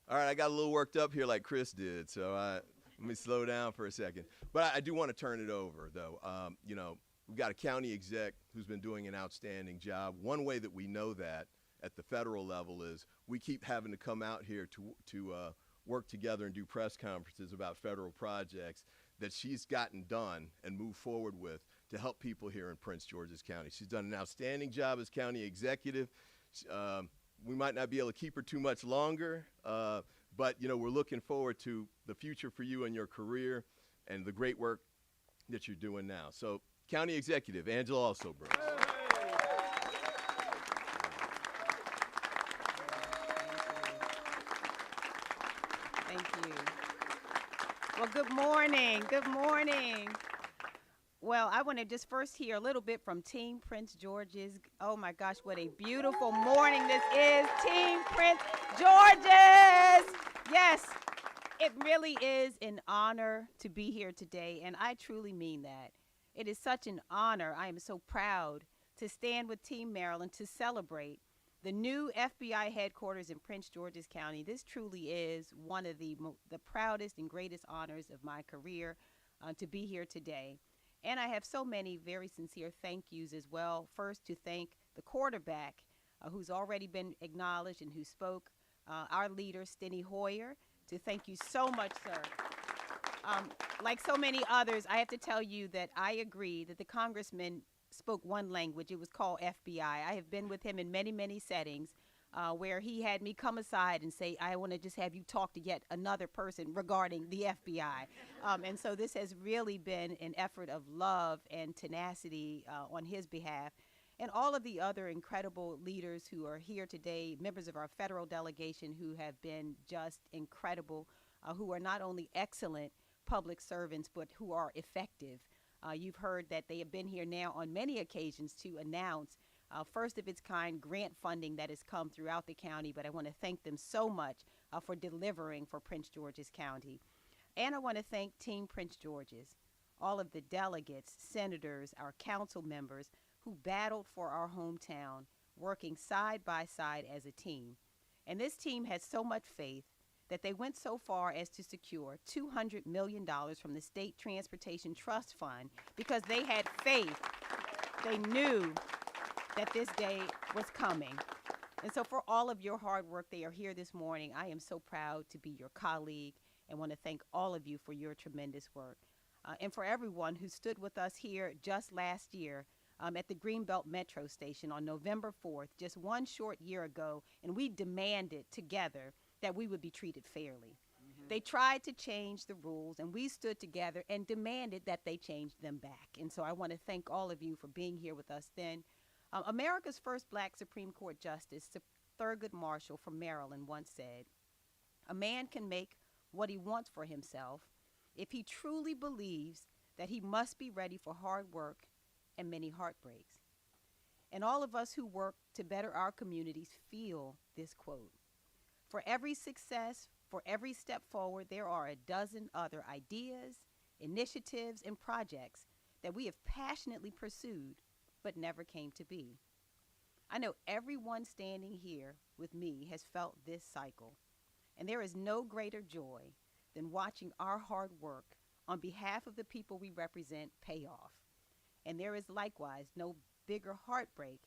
All right, I got a little worked up here like Chris did, so let me slow down for a second. But I do want to turn it over, though. We've got a county exec who's been doing an outstanding job. One way that we know that at the federal level is we keep having to come out here to work together and do press conferences about federal projects that she's gotten done and moved forward with to help people here in Prince George's County. She's done an outstanding job as county executive. We might not be able to keep her too much longer, but we're looking forward to the future for you and your career and the great work that you're doing now. So, County Executive Angela Alston-Brooks.
Thank you. Well, good morning. Good morning. Well, I want to just first hear a little bit from Team Prince George's. Oh my gosh, what a beautiful morning this is. Team Prince George's. Yes, it really is an honor to be here today, and I truly mean that. It is such an honor. I am so proud to stand with Team Maryland to celebrate the new FBI headquarters in Prince George's County. This truly is one of the proudest and greatest honors of my career to be here today. And I have so many very sincere thank yous as well. First, to thank the quarterback who's already been acknowledged and who spoke, our leader, Steny Hoyer. To thank you so much, sir. Like so many others, I have to tell you that I agree that the congressman spoke one language. It was called FBI. I have been with him in many, many settings where he had me come aside and say, I want to just have you talk to yet another person regarding the FBI. And so this has really been an effort of love and tenacity on his behalf. And all of the other incredible leaders who are here today, members of our federal delegation who have been just incredible, who are not only excellent public servants, but who are effective. You've heard that they have been here now on many occasions to announce first of its kind grant funding that has come throughout the county, but I want to thank them so much for delivering for Prince George's County. And I want to thank Team Prince George's, all of the delegates, senators, our council members who battled for our hometown, working side by side as a team. And this team had so much faith that they went so far as to secure $200 million from the State Transportation Trust Fund because they had faith. They knew that this day was coming. And so for all of your hard work, they are here this morning. I am so proud to be your colleague and want to thank all of you for your tremendous work. And for everyone who stood with us here just last year at the Greenbelt Metro Station on November 4th, just one short year ago, and we demanded together that we would be treated fairly. They tried to change the rules, and we stood together and demanded that they change them back. And so I want to thank all of you for being here with us then. America's first black Supreme Court Justice, Thurgood Marshall from Maryland, once said, "A man can make what he wants for himself if he truly believes that he must be ready for hard work and many heartbreaks." And all of us who work to better our communities feel this quote. For every success, for every step forward, there are a dozen other ideas, initiatives, and projects that we have passionately pursued but never came to be. I know everyone standing here with me has felt this cycle, and there is no greater joy than watching our hard work on behalf of the people we represent pay off. And there is likewise no bigger heartbreak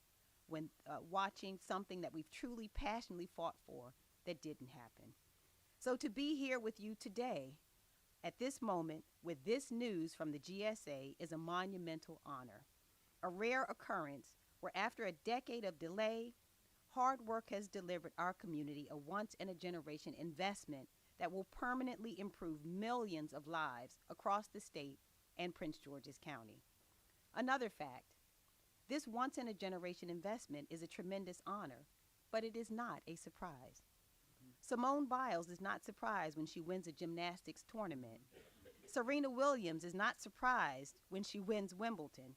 when watching something that we've truly passionately fought for that didn't happen. So to be here with you today at this moment with this news from the GSA is a monumental honor, a rare occurrence where after a decade of delay, hard work has delivered our community a once-in-a-generation investment that will permanently improve millions of lives across the state and Prince George's County. Another fact, this once-in-a-generation investment is a tremendous honor, but it is not a surprise. Simone Biles is not surprised when she wins a gymnastics tournament. Serena Williams is not surprised when she wins Wimbledon.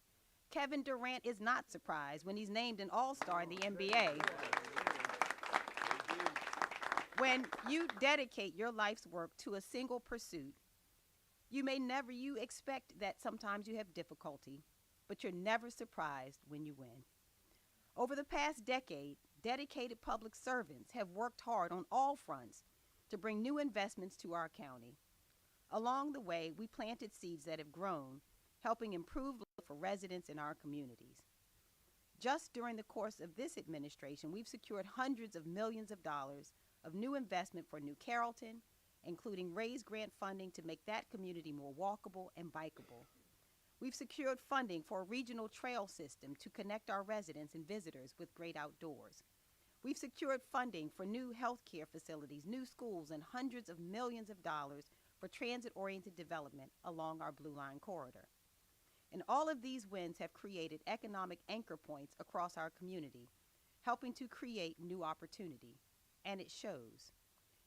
Kevin Durant is not surprised when he's named an All-Star in the NBA. When you dedicate your life's work to a single pursuit, you expect that sometimes you have difficulty, but you're never surprised when you win. Over the past decade, dedicated public servants have worked hard on all fronts to bring new investments to our county. Along the way, we planted seeds that have grown, helping improve life for residents in our communities. Just during the course of this administration, we've secured hundreds of millions of dollars of new investment for New Carrollton, including raised grant funding to make that community more walkable and bikeable. We've secured funding for a regional trail system to connect our residents and visitors with great outdoors. We've secured funding for new health care facilities, new schools, and hundreds of millions of dollars for transit-oriented development along our Blue Line corridor. And all of these wins have created economic anchor points across our community, helping to create new opportunity. And it shows.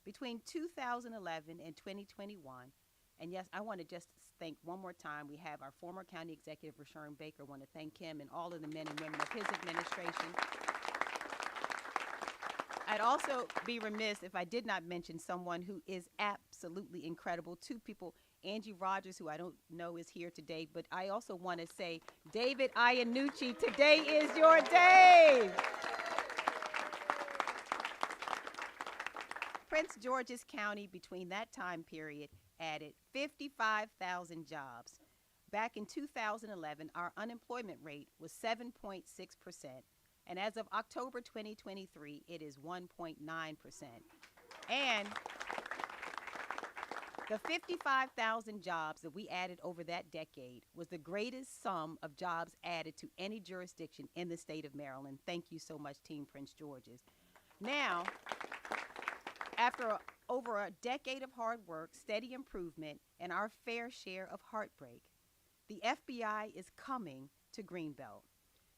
Between 2011 and 2021, and yes, I want to just thank one more time, we have our former County Executive, Rashawn Baker. I want to thank him and all of the men and women of his administration. I'd also be remiss if I did not mention someone who is absolutely incredible. Two people, Angie Rogers, who I don't know is here today, but I also want to say, David Iannucci, today is your day. Prince George's County, between that time period, added 55,000 jobs. Back in 2011, our unemployment rate was 7.6%, and as of October 2023, it is 1.9%. And the 55,000 jobs that we added over that decade was the greatest sum of jobs added to any jurisdiction in the state of Maryland. Thank you so much, Team Prince George's. Now, after over a decade of hard work, steady improvement, and our fair share of heartbreak, the FBI is coming to Greenbelt.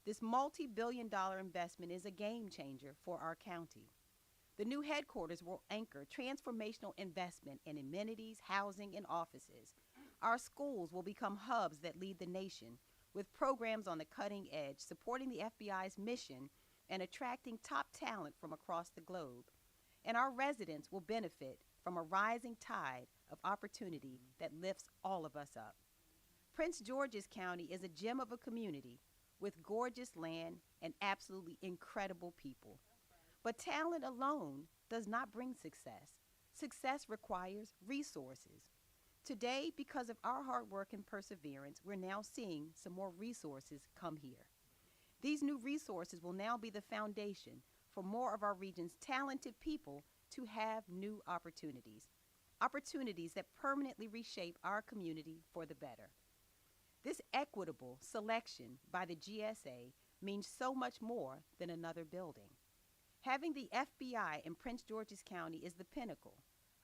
This multi-billion-dollar investment is a game changer for our county. The new headquarters will anchor transformational investment in amenities, housing, and offices. Our schools will become hubs that lead the nation, with programs on the cutting edge supporting the FBI's mission and attracting top talent from across the globe. And our residents will benefit from a rising tide of opportunity that lifts all of us up. Prince George's County is a gem of a community with gorgeous land and absolutely incredible people. But talent alone does not bring success. Success requires resources. Today, because of our hard work and perseverance, we're now seeing some more resources come here. These new resources will now be the foundation for more of our region's talented people to have new opportunities. opportunities that permanently reshape our community for the better. This equitable selection by the GSA means so much more than another building. Having the FBI in Prince George's County is the pinnacle,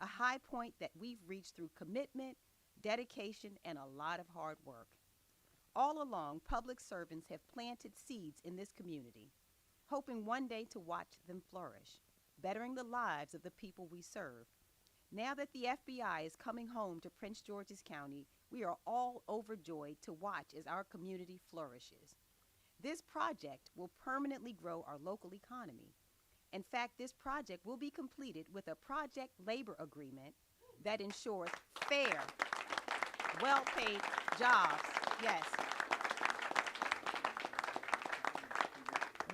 a high point that we've reached through commitment, dedication, and a lot of hard work. All along, public servants have planted seeds in this community, hoping one day to watch them flourish, bettering the lives of the people we serve. Now that the FBI is coming home to Prince George's County, we are all overjoyed to watch as our community flourishes. This project will permanently grow our local economy. In fact, this project will be completed with a project labor agreement that ensures fair, well-paid jobs. Yes.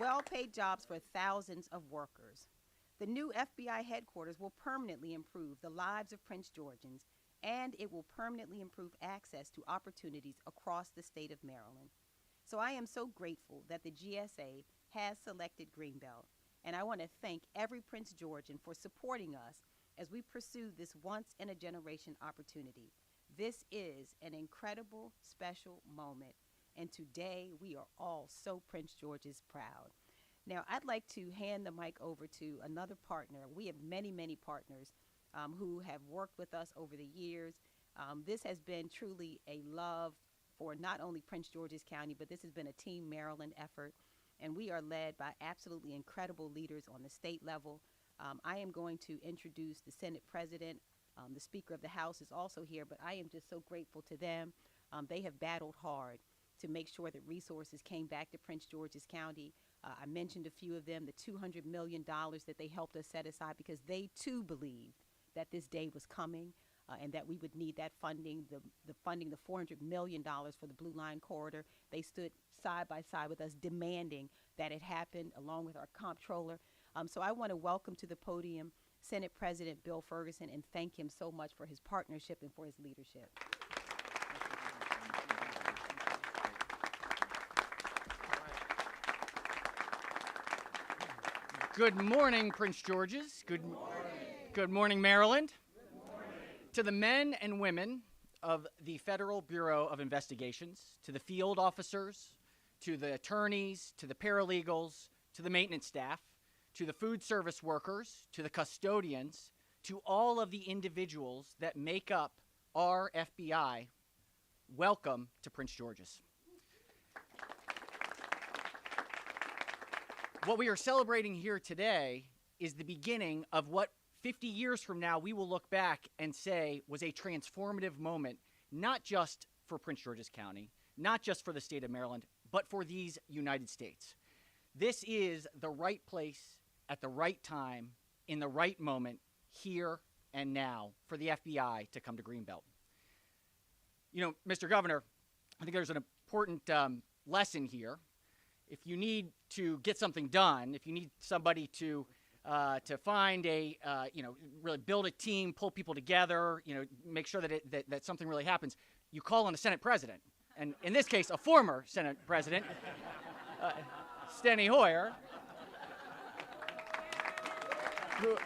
Well-paid jobs for thousands of workers. The new FBI headquarters will permanently improve the lives of Prince Georgians, and it will permanently improve access to opportunities across the state of Maryland. So I am so grateful that the GSA has selected Greenbelt, and I want to thank every Prince Georgian for supporting us as we pursue this once-in-a-generation opportunity. This is an incredible, special moment, and today we are all so Prince George's proud. Now, I'd like to hand the mic over to another partner. We have many, many partners who have worked with us over the years. This has been truly a love for not only Prince George's County, but this has been a Team Maryland effort, and we are led by absolutely incredible leaders on the state level. I am going to introduce the Senate President. The Speaker of the House is also here, but I am just so grateful to them. They have battled hard to make sure that resources came back to Prince George's County. I mentioned a few of them, the $200 million that they helped us set aside because they too believed that this day was coming and that we would need that funding, the funding, the $400 million for the Blue Line Corridor. They stood side by side with us demanding that it happen along with our comptroller. So I want to welcome to the podium Senate President Bill Ferguson and thank him so much for his partnership and for his leadership.
Good morning, Prince George's. Good morning, Maryland. Good morning. To the men and women of the Federal Bureau of Investigations, to the field officers, to the attorneys, to the paralegals, to the maintenance staff, to the food service workers, to the custodians, to all of the individuals that make up our FBI, welcome to Prince George's. What we are celebrating here today is the beginning of what 50 years from now we will look back and say was a transformative moment, not just for Prince George's County, not just for the state of Maryland, but for these United States. This is the right place at the right time, in the right moment, here and now, for the FBI to come to Greenbelt. You know, Mr. Governor, I think there's an important lesson here. If you need to get something done, if you need somebody to find a, really build a team, pull people together, make sure that that something really happens, you call on a Senate President. And in this case, a former Senate President, Steny Hoyer, who,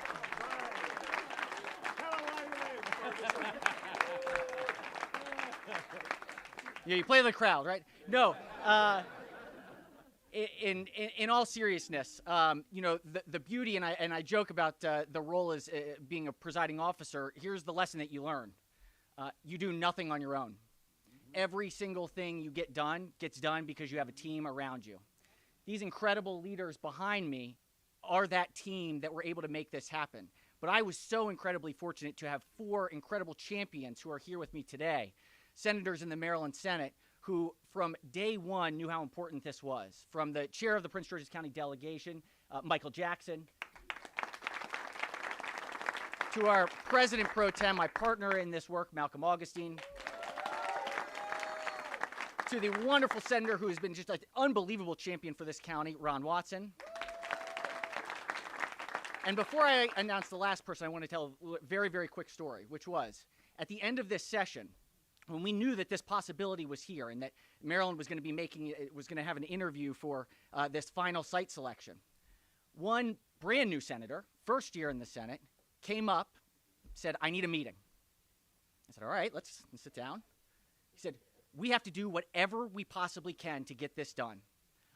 yeah, you play the crowd, right? No. In all seriousness, the beauty, and I joke about the role as being a presiding officer, here's the lesson that you learn. You do nothing on your own. Every single thing you get done gets done because you have a team around you. These incredible leaders behind me are that team that were able to make this happen. But I was so incredibly fortunate to have 4 incredible champions who are here with me today, senators in the Maryland Senate, who from day one knew how important this was. From the chair of the Prince George's County delegation, Michael Jackson, to our president pro tem, my partner in this work, Malcolm Augustine, to the wonderful senator who has been just an unbelievable champion for this county, Ron Watson. And before I announce the last person, I want to tell a very, very quick story, which was, at the end of this session, when we knew that this possibility was here and that Maryland was going to be was going to have an interview for this final site selection, one brand new senator, first year in the Senate, came up, said, I need a meeting. I said, all right, let's sit down. He said, we have to do whatever we possibly can to get this done.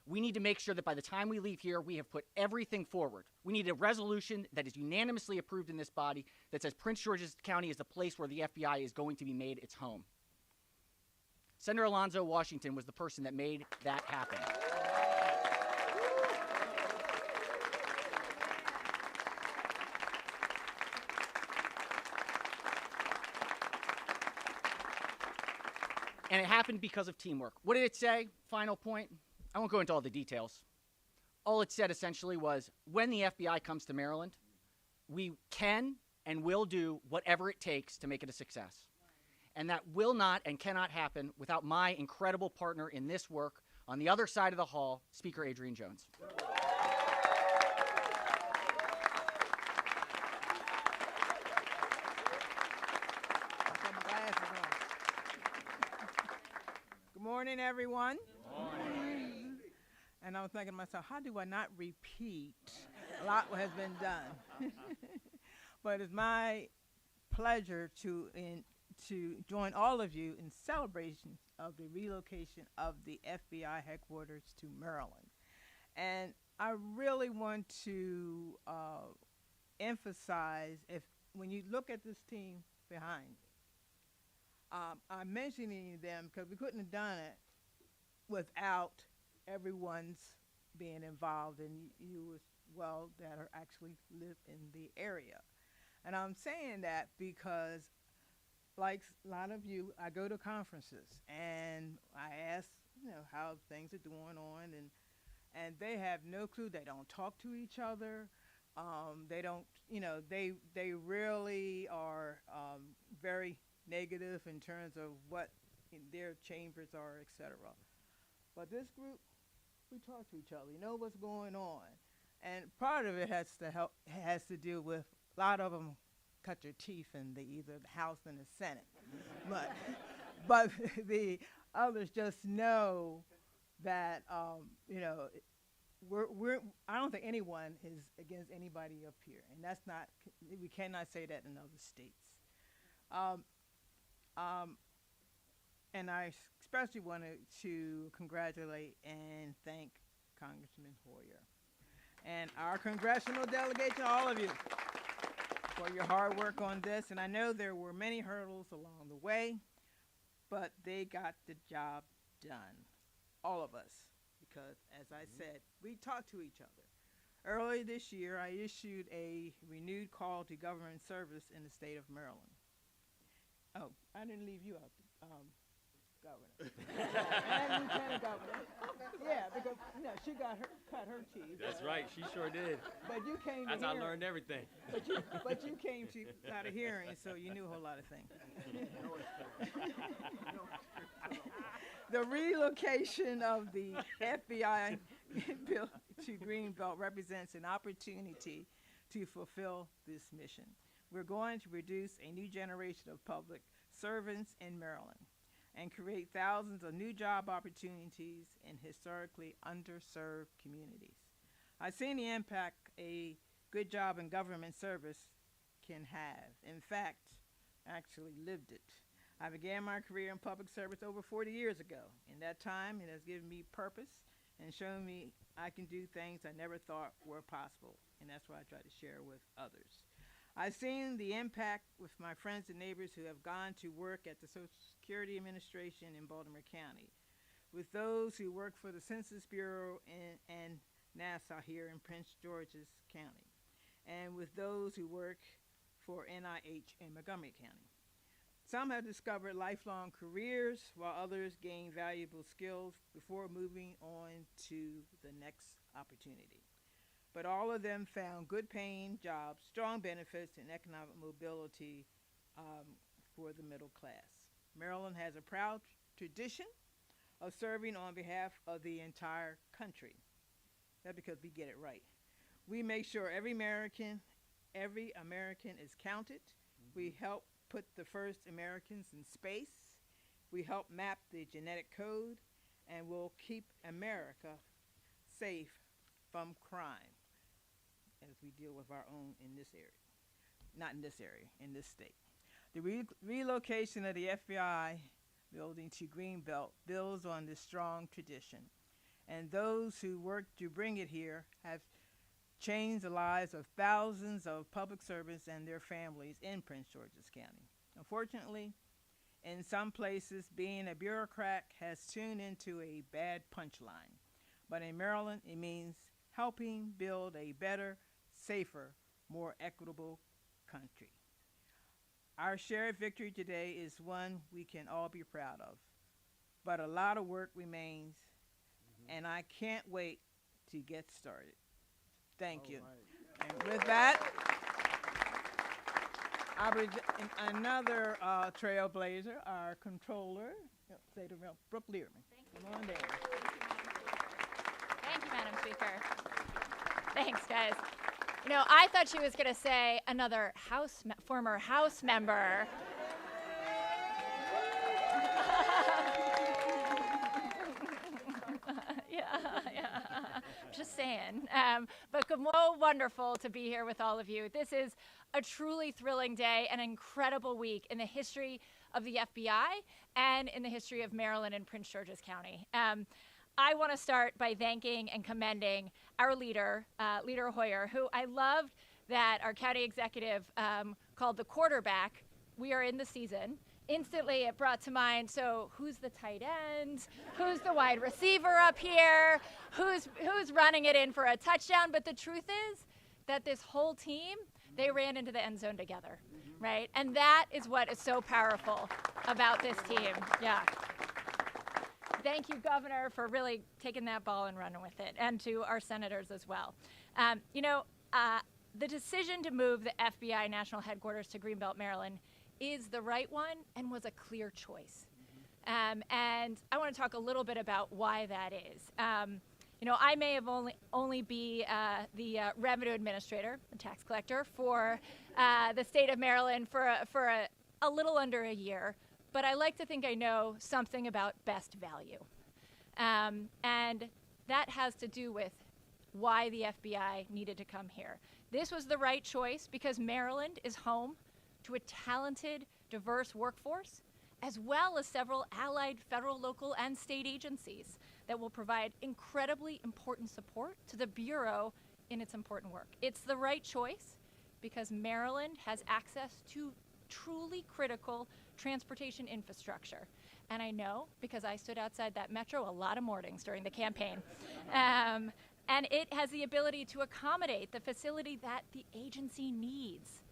We need to make sure that by the time we leave here, we have put everything forward. We need a resolution that is unanimously approved in this body that says Prince George's County is the place where the FBI is going to be made its home. Senator Alonzo Washington was the person that made that happen. And it happened because of teamwork. What did it say? Final point. I won't go into all the details. All it said essentially was, when the FBI comes to Maryland, we can and will do whatever it takes to make it a success. And that will not and cannot happen without my incredible partner in this work on the other side of the hall, Speaker Adrienne Jones.
Good morning, everyone. Good morning. And I was thinking to myself, how do I not repeat? A lot has been done. But it's my pleasure to join all of you in celebration of the relocation of the FBI headquarters to Maryland. And I really want to emphasize, when you look at this team behind me, I'm mentioning them because we couldn't have done it without everyone's being involved, and you as well that are actually live in the area. And I'm saying that because, like a lot of you, I go to conferences and I ask, how things are going on, and they have no clue. They don't talk to each other. They don't, they really are very negative in terms of what their chambers are, etc. But this group, we talk to each other. You know what's going on, and part of it has to do with a lot of them cut their teeth in either the House and the Senate, but the others just know that I don't think anyone is against anybody up here, and that's not. We cannot say that in other states. And I especially wanted to congratulate and thank Congressman Hoyer and our congressional delegation, all of you, for your hard work on this. And I know there were many hurdles along the way, but they got the job done, all of us, because, as I said, we talk to each other. Early this year, I issued a renewed call to government service in the state of Maryland. Oh, I didn't leave you out, Governor. And Lieutenant Governor. Yeah, because she cut her teeth.
That's right, she sure did.
But you came to
That's how I
hearing.
learned everything.
But you came to out of hearing, so you knew a whole lot of things. The relocation of the FBI bill to Greenbelt represents an opportunity to fulfill this mission. We're going to produce a new generation of public servants in Maryland and create thousands of new job opportunities in historically underserved communities. I've seen the impact a good job in government service can have. In fact, actually lived it. I began my career in public service over 40 years ago. In that time, it has given me purpose and shown me I can do things I never thought were possible, and that's what I try to share with others. I've seen the impact with my friends and neighbors who have gone to work at the Social Security Administration in Baltimore County, with those who work for the Census Bureau and NASA here in Prince George's County, and with those who work for NIH in Montgomery County. Some have discovered lifelong careers, while others gain valuable skills before moving on to the next opportunity. But all of them found good paying jobs, strong benefits, and economic mobility for the middle class. Maryland has a proud tradition of serving on behalf of the entire country. That's because we get it right. We make sure every American is counted. We help put the first Americans in space. We help map the genetic code, and we'll keep America safe from crime as we deal with our own in this area. Not in this area, in this state. The relocation of the FBI building to Greenbelt builds on this strong tradition, and those who worked to bring it here have changed the lives of thousands of public servants and their families in Prince George's County. Unfortunately, in some places, being a bureaucrat has tuned into a bad punchline. But in Maryland, it means helping build a better, safer, more equitable country. Our shared victory today is one we can all be proud of. But a lot of work remains, and I can't wait to get started. Thank you. Right. And with that, another trailblazer, our controller, say the real, Brooke Learman. Come on down.
Thank you, Madam Speaker. Thanks, guys. You know, I thought she was going to say another former House member. Just saying. But so wonderful to be here with all of you. This is a truly thrilling day, an incredible week in the history of the FBI and in the history of Maryland and Prince George's County. I want to start by thanking and commending our leader, Leader Hoyer, who I loved that our county executive called the quarterback. We are in the season. Instantly, it brought to mind, so who's the tight end? Who's the wide receiver up here? Who's running it in for a touchdown? But the truth is that this whole team, they ran into the end zone together, right? And that is what is so powerful about this team. Yeah. Thank you, Governor, for really taking that ball and running with it, and to our senators as well. The decision to move the FBI national headquarters to Greenbelt, Maryland, is the right one and was a clear choice. And I want to talk a little bit about why that is. I may have only be the revenue administrator, the tax collector for the state of Maryland for a little under a year, but I like to think I know something about best value. And that has to do with why the FBI needed to come here. This was the right choice because Maryland is home to a talented, diverse workforce, as well as several allied federal, local, and state agencies that will provide incredibly important support to the Bureau in its important work. It's the right choice because Maryland has access to truly critical transportation infrastructure. And I know, because I stood outside that metro a lot of mornings during the campaign. And it has the ability to accommodate the facility that the agency needs.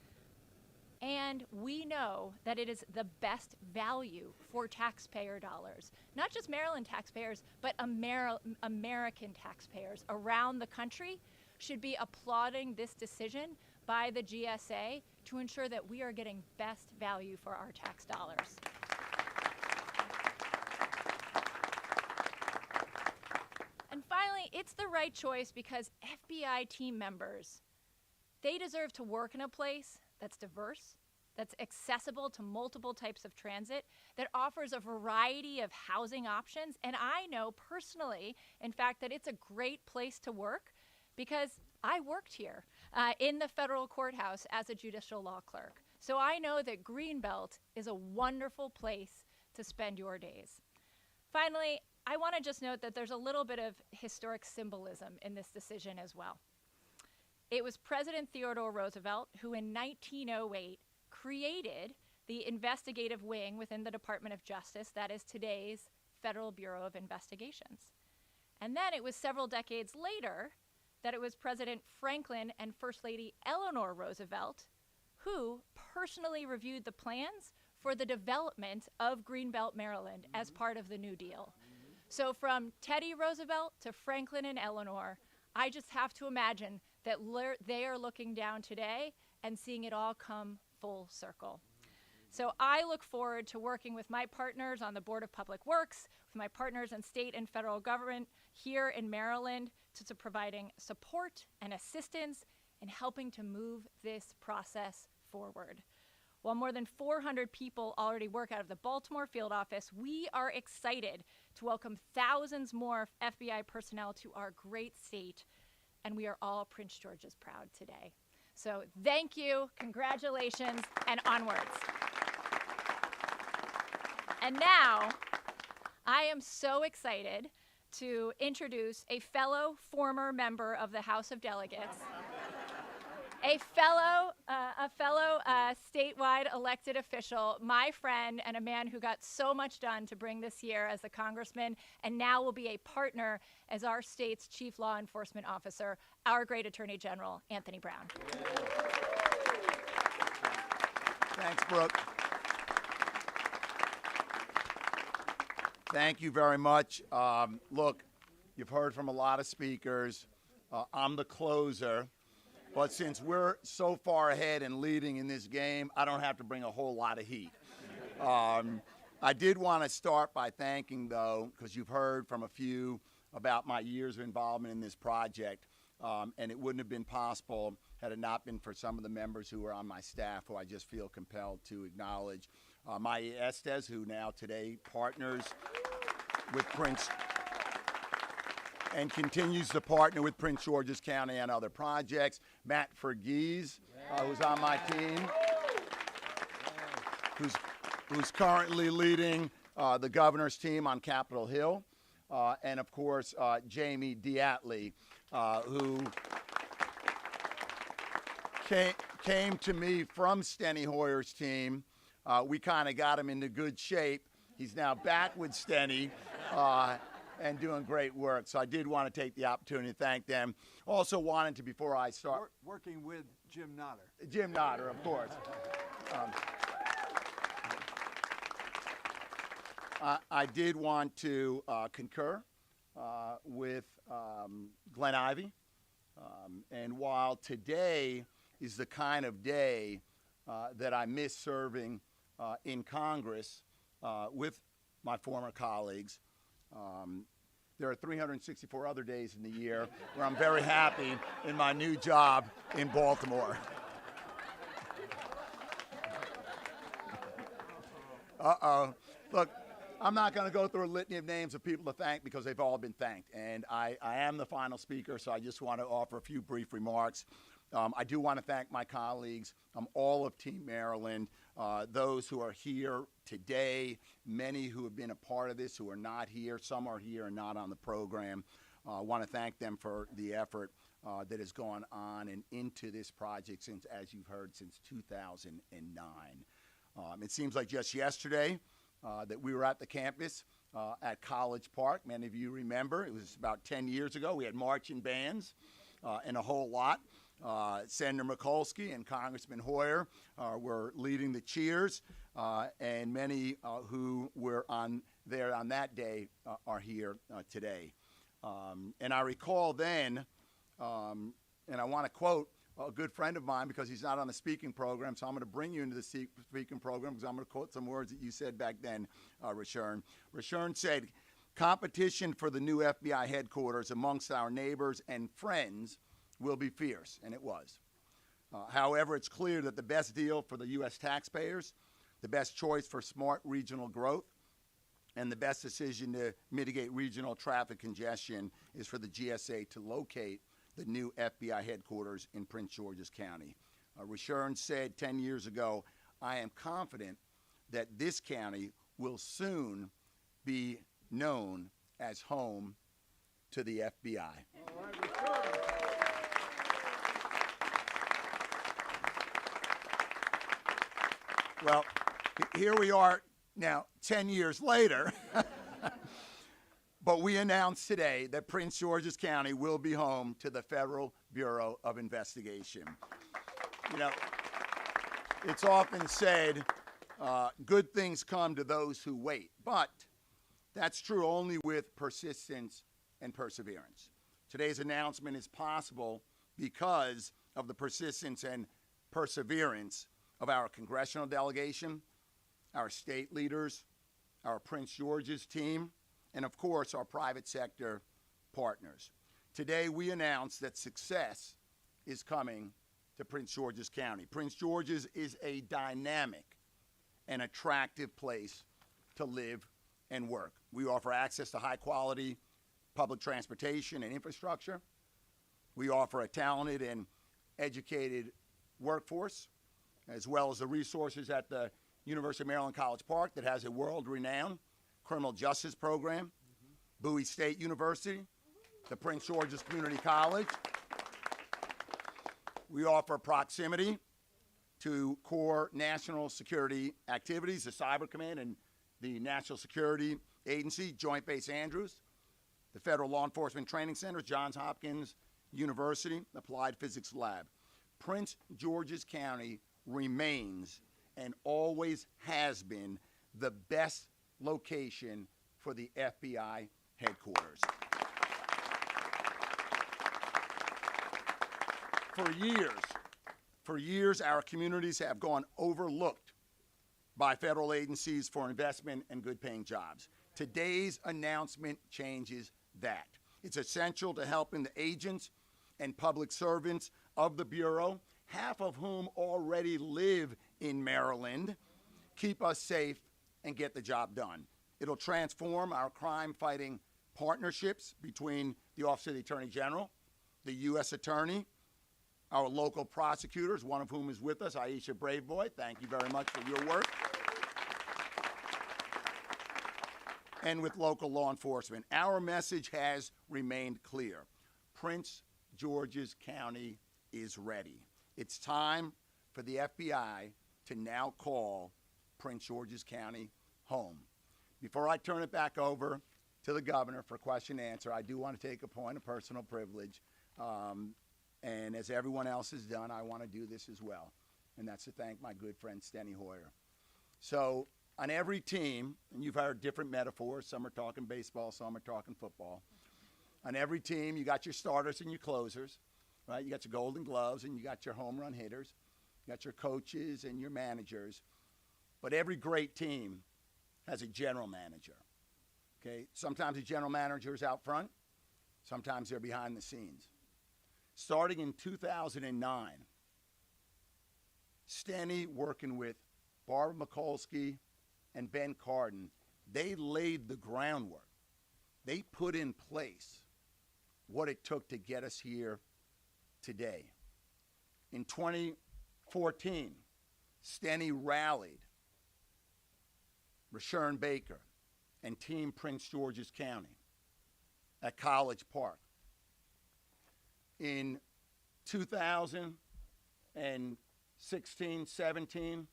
And we know that it is the best value for taxpayer dollars. Not just Maryland taxpayers, but American taxpayers around the country should be applauding this decision by the GSA to ensure that we are getting best value for our tax dollars. And finally, it's the right choice because FBI team members, they deserve to work in a place that's diverse, that's accessible to multiple types of transit, that offers a variety of housing options. And I know personally, in fact, that it's a great place to work because I worked here in the federal courthouse as a judicial law clerk. So I know that Greenbelt is a wonderful place to spend your days. Finally, I want to just note that there's a little bit of historic symbolism in this decision as well. It was President Theodore Roosevelt who in 1908 created the investigative wing within the Department of Justice that is today's Federal Bureau of Investigations. And then it was several decades later that it was President Franklin and First Lady Eleanor Roosevelt who personally reviewed the plans for the development of Greenbelt, Maryland as part of the New Deal. So from Teddy Roosevelt to Franklin and Eleanor, I just have to imagine that they are looking down today and seeing it all come full circle. So I look forward to working with my partners on the Board of Public Works, with my partners in state and federal government here in Maryland, to providing support and assistance in helping to move this process forward. While more than 400 people already work out of the Baltimore field office, we are excited to welcome thousands more FBI personnel to our great state, and we are all Prince George's proud today. So thank you, congratulations, and onwards. And now, I am so excited to introduce a fellow former member of the House of Delegates, a fellow statewide elected official, my friend, and a man who got so much done to bring this year as a congressman, and now will be a partner as our state's chief law enforcement officer, our great Attorney General, Anthony Brown.
Thanks, Brooke. Thank you very much. Look, you've heard from a lot of speakers. I'm the closer. But since we're so far ahead and leading in this game, I don't have to bring a whole lot of heat. I did want to start by thanking, though, because you've heard from a few about my years of involvement in this project, and it wouldn't have been possible had it not been for some of the members who are on my staff, who I just feel compelled to acknowledge. Maya Estes, who now today partners with Prince and continues to partner with Prince George's County on other projects. Matt Ferguson, who's on my team, who's currently leading the governor's team on Capitol Hill. And of course, Jamie Diatley, who came to me from Steny Hoyer's team. We kind of got him into good shape. He's now back with Steny and doing great work. So I did want to take the opportunity to thank them. Also wanted to, before I start.
Working with Jim Notter.
Jim Notter, of course. I did want to concur with Glenn Ivy. And while today is the kind of day that I miss serving in Congress with my former colleagues, there are 364 other days in the year where I'm very happy in my new job in Baltimore. Look, I'm not going to go through a litany of names of people to thank because they've all been thanked. And I am the final speaker, so I just want to offer a few brief remarks. I do want to thank my colleagues, all of Team Maryland, those who are here today, many who have been a part of this who are not here. Some are here and not on the program. I want to thank them for the effort that has gone on and into this project since, as you've heard, since 2009. It seems like just yesterday that we were at the campus at College Park. Many of you remember, it was about 10 years ago. We had marching bands and a whole lot. Senator Mikulski and Congressman Hoyer were leading the cheers, and many who were there on that day are here today. And I recall then, and I want to quote a good friend of mine because he's not on the speaking program, so I'm going to bring you into the speaking program because I'm going to quote some words that you said back then, Rashern. Rashern said, "Competition for the new FBI headquarters amongst our neighbors and friends will be fierce," and it was. However, it's clear that the best deal for the U.S. taxpayers, the best choice for smart regional growth, and the best decision to mitigate regional traffic congestion is for the GSA to locate the new FBI headquarters in Prince George's County. Rashern said 10 years ago, "I am confident that this county will soon be known as home to the FBI." Well, here we are now 10 years later, but we announced today that Prince George's County will be home to the Federal Bureau of Investigation. You know, it's often said, good things come to those who wait, but that's true only with persistence and perseverance. Today's announcement is possible because of the persistence and perseverance of our congressional delegation, our state leaders, our Prince George's team, and of course our private sector partners. Today we announce that success is coming to Prince George's County. Prince George's is a dynamic and attractive place to live and work. We offer access to high quality public transportation and infrastructure. We offer a talented and educated workforce, as well as the resources at the University of Maryland College Park that has a world-renowned criminal justice program, Bowie State University, the Prince George's Community College. We offer proximity to core national security activities, the Cyber Command and the National Security Agency, Joint Base Andrews, the Federal Law Enforcement Training Center, Johns Hopkins University, Applied Physics Lab. Prince George's County remains and always has been the best location for the FBI headquarters. For years, our communities have gone overlooked by federal agencies for investment and good-paying jobs. Today's announcement changes that. It's essential to helping the agents and public servants of the Bureau, half of whom already live in Maryland, keep us safe and get the job done. It'll transform our crime-fighting partnerships between the Office of the Attorney General, the U.S. Attorney, our local prosecutors, one of whom is with us, Aisha Braveboy. Thank you very much for your work. And with local law enforcement. Our message has remained clear. Prince George's County is ready. It's time for the FBI to now call Prince George's County home. Before I turn it back over to the governor for question and answer, I do want to take a point of personal privilege. And as everyone else has done, I want to do this as well. And that's to thank my good friend, Steny Hoyer. So on every team, and you've heard different metaphors, some are talking baseball, some are talking football. On every team, you got your starters and your closers, right? You got your golden gloves and you got your home run hitters. You got your coaches and your managers. But every great team has a general manager, okay? Sometimes the general manager is out front. Sometimes they're behind the scenes. Starting in 2009, Steny, working with Barbara Mikulski and Ben Cardin, they laid the groundwork. They put in place what it took to get us here today. In 2014, Steny rallied Rashern Baker and Team Prince George's County at College Park. In 2016-17,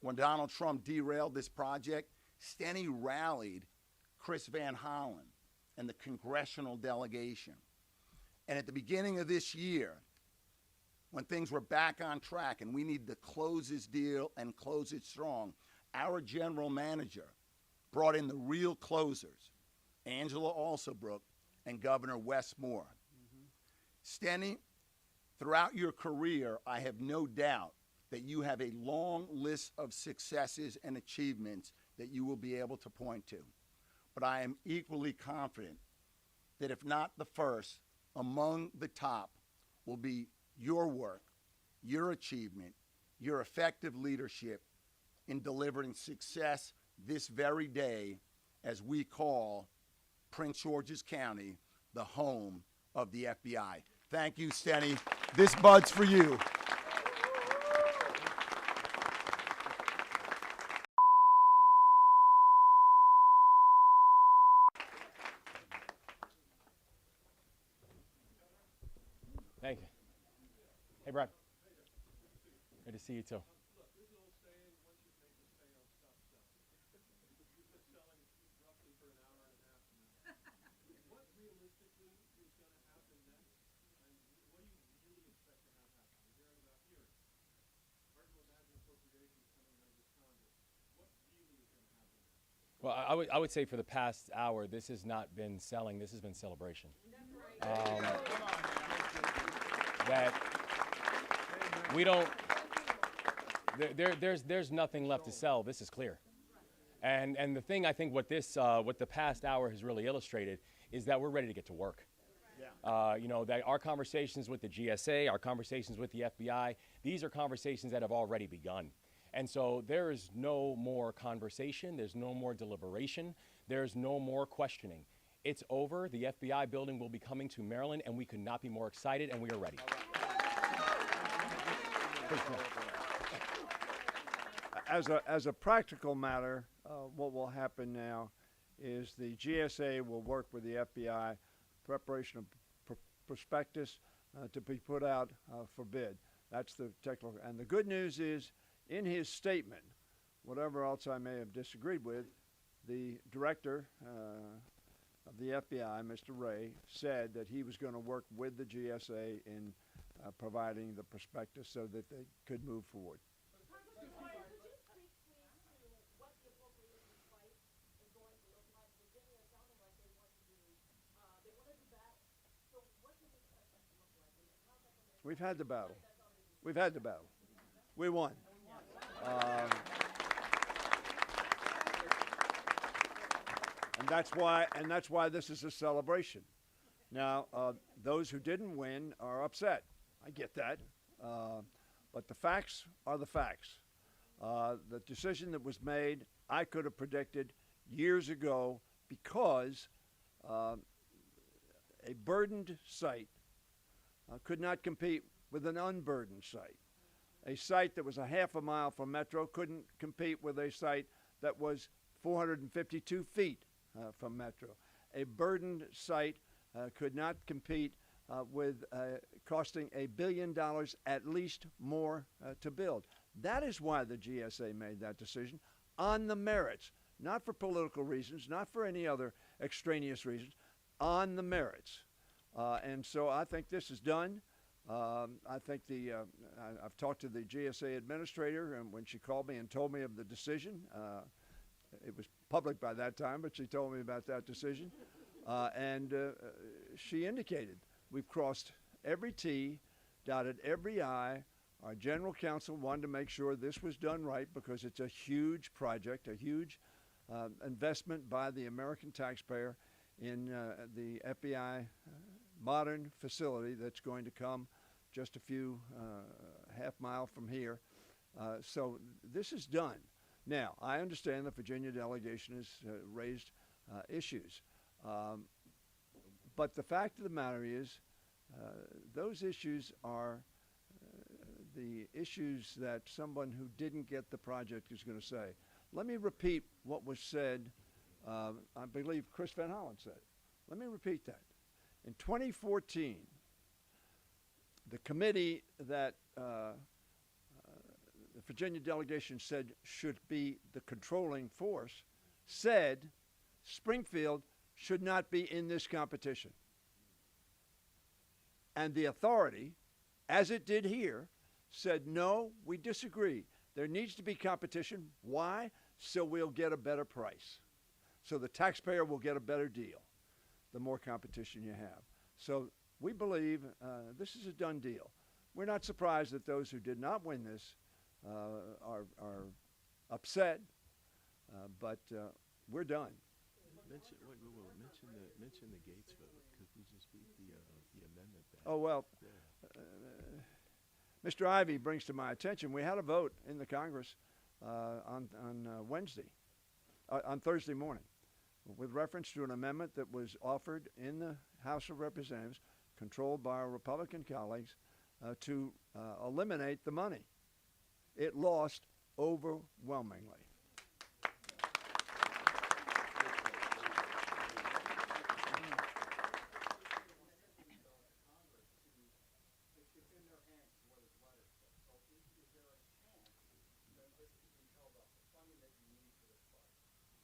when Donald Trump derailed this project, Steny rallied Chris Van Hollen and the congressional delegation. And at the beginning of this year, when things were back on track and we needed to close this deal and close it strong, our general manager brought in the real closers, Angela Alston-Brooks and Governor Wes Moore. Steny, throughout your career, I have no doubt that you have a long list of successes and achievements that you will be able to point to. But I am equally confident that if not the first, among the top will be your work, your achievement, your effective leadership in delivering success this very day as we call Prince George's County the home of the FBI. Thank you, Steny. This bud's for you.
Thank you. Hey, Brad. Good to see you, too. Well, I would say for the past hour, this has not been selling. This has been celebration. That we don't. There's nothing left to sell. This is clear. And the thing I think what the past hour has really illustrated is that we're ready to get to work. You know, that our conversations with the GSA, our conversations with the FBI, these are conversations that have already begun. And so there is no more conversation, there's no more deliberation, there's no more questioning. It's over. The FBI building will be coming to Maryland, and we could not be more excited, and we are ready.
as a practical matter, what will happen now is the GSA will work with the FBI, preparation of prospectus to be put out for bid. That's the technical. And the good news is, in his statement, whatever else I may have disagreed with, the director of the FBI, Mr. Ray, said that he was going to work with the GSA in providing the prospectus so that they could move forward. We've had the battle. We've had the battle. We won. And that's why this is a celebration. Now, those who didn't win are upset. I get that. But the facts are the facts. The decision that was made, I could have predicted years ago, because a burdened site could not compete with an unburdened site. A site that was a half a mile from Metro couldn't compete with a site that was 452 feet from Metro. A burdened site could not compete with costing $1 billion at least more to build. That is why the GSA made that decision on the merits, not for political reasons, not for any other extraneous reasons, on the merits. And so I think this is done. I think I've talked to the GSA administrator, and when she called me and told me of the decision, it was public by that time, but she told me about that decision. And she indicated we've crossed every T, dotted every I. Our general counsel wanted to make sure this was done right because it's a huge project, a huge investment by the American taxpayer in the FBI modern facility that's going to come just a few half mile from here. So this is done. Now, I understand the Virginia delegation has raised issues. But the fact of the matter is those issues are the issues that someone who didn't get the project is going to say. Let me repeat what was said. I believe Chris Van Hollen said it. Let me repeat that. In 2014, the committee that the Virginia delegation said should be the controlling force said Springfield should not be in this competition. And the authority, as it did here, said, no, we disagree. There needs to be competition. Why? So we'll get a better price. So the taxpayer will get a better deal the more competition you have. So we believe this is a done deal. We're not surprised that those who did not win this are upset, but we're done.
Mention the Gates vote, because we just beat the amendment back.
Oh, well, Mr. Ivy brings to my attention, we had a vote in the Congress on Thursday morning with reference to an amendment that was offered in the House of Representatives, controlled by our Republican colleagues, to eliminate the money. It lost overwhelmingly.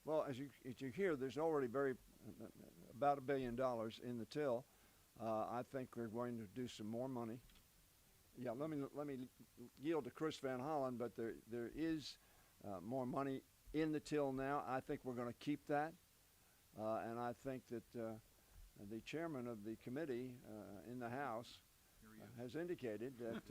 Well, as you hear, there's already about $1 billion in the till. I think we're going to do some more money. Yeah, let me yield to Chris Van Hollen, but there is more money in the till now. I think we're going to keep that, and I think that the chairman of the committee in the House has indicated that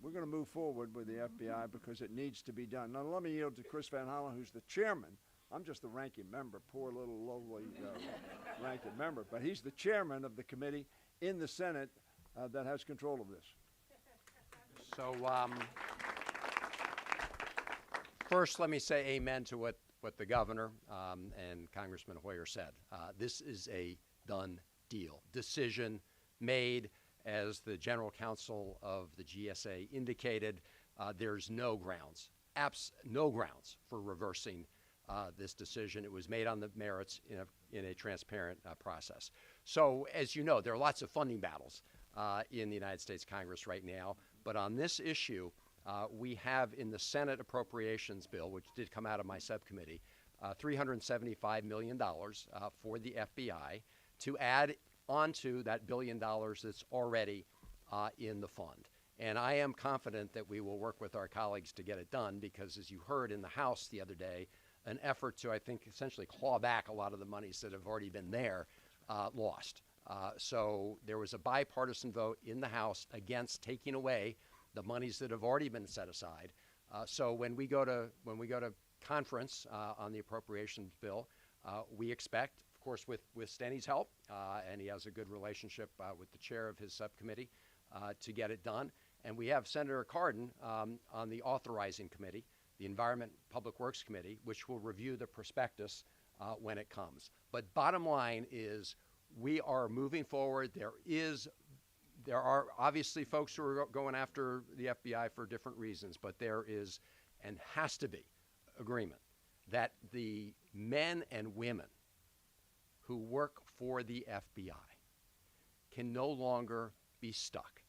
we're going to move forward with the FBI because it needs to be done. Now, let me yield to Chris Van Hollen, who's the chairman. I'm just the ranking member, poor little lowly ranking member, but he's the chairman of the committee in the Senate that has control of this.
So first, let me say amen to what the governor and Congressman Hoyer said. This is a done deal. Decision made, as the general counsel of the GSA indicated, there's no grounds for reversing this decision. It was made on the merits in a transparent process. So, as you know, there are lots of funding battles in the United States Congress right now, but on this issue, we have in the Senate Appropriations Bill, which did come out of my subcommittee, $375 million for the FBI to add onto that $1 billion that's already in the fund. And I am confident that we will work with our colleagues to get it done because, as you heard in the House the other day, an effort to, I think, essentially claw back a lot of the monies that have already been there lost. So there was a bipartisan vote in the House against taking away the monies that have already been set aside. So when we go to conference on the appropriations bill, we expect, of course, with Stenny's help, and he has a good relationship with the chair of his subcommittee, to get it done. And we have Senator Cardin on the authorizing committee, the Environment Public Works Committee, which will review the prospectus when it comes. But bottom line is we are moving forward. There are obviously folks who are going after the FBI for different reasons, but there is and has to be agreement that the men and women who work for the FBI can no longer be stuck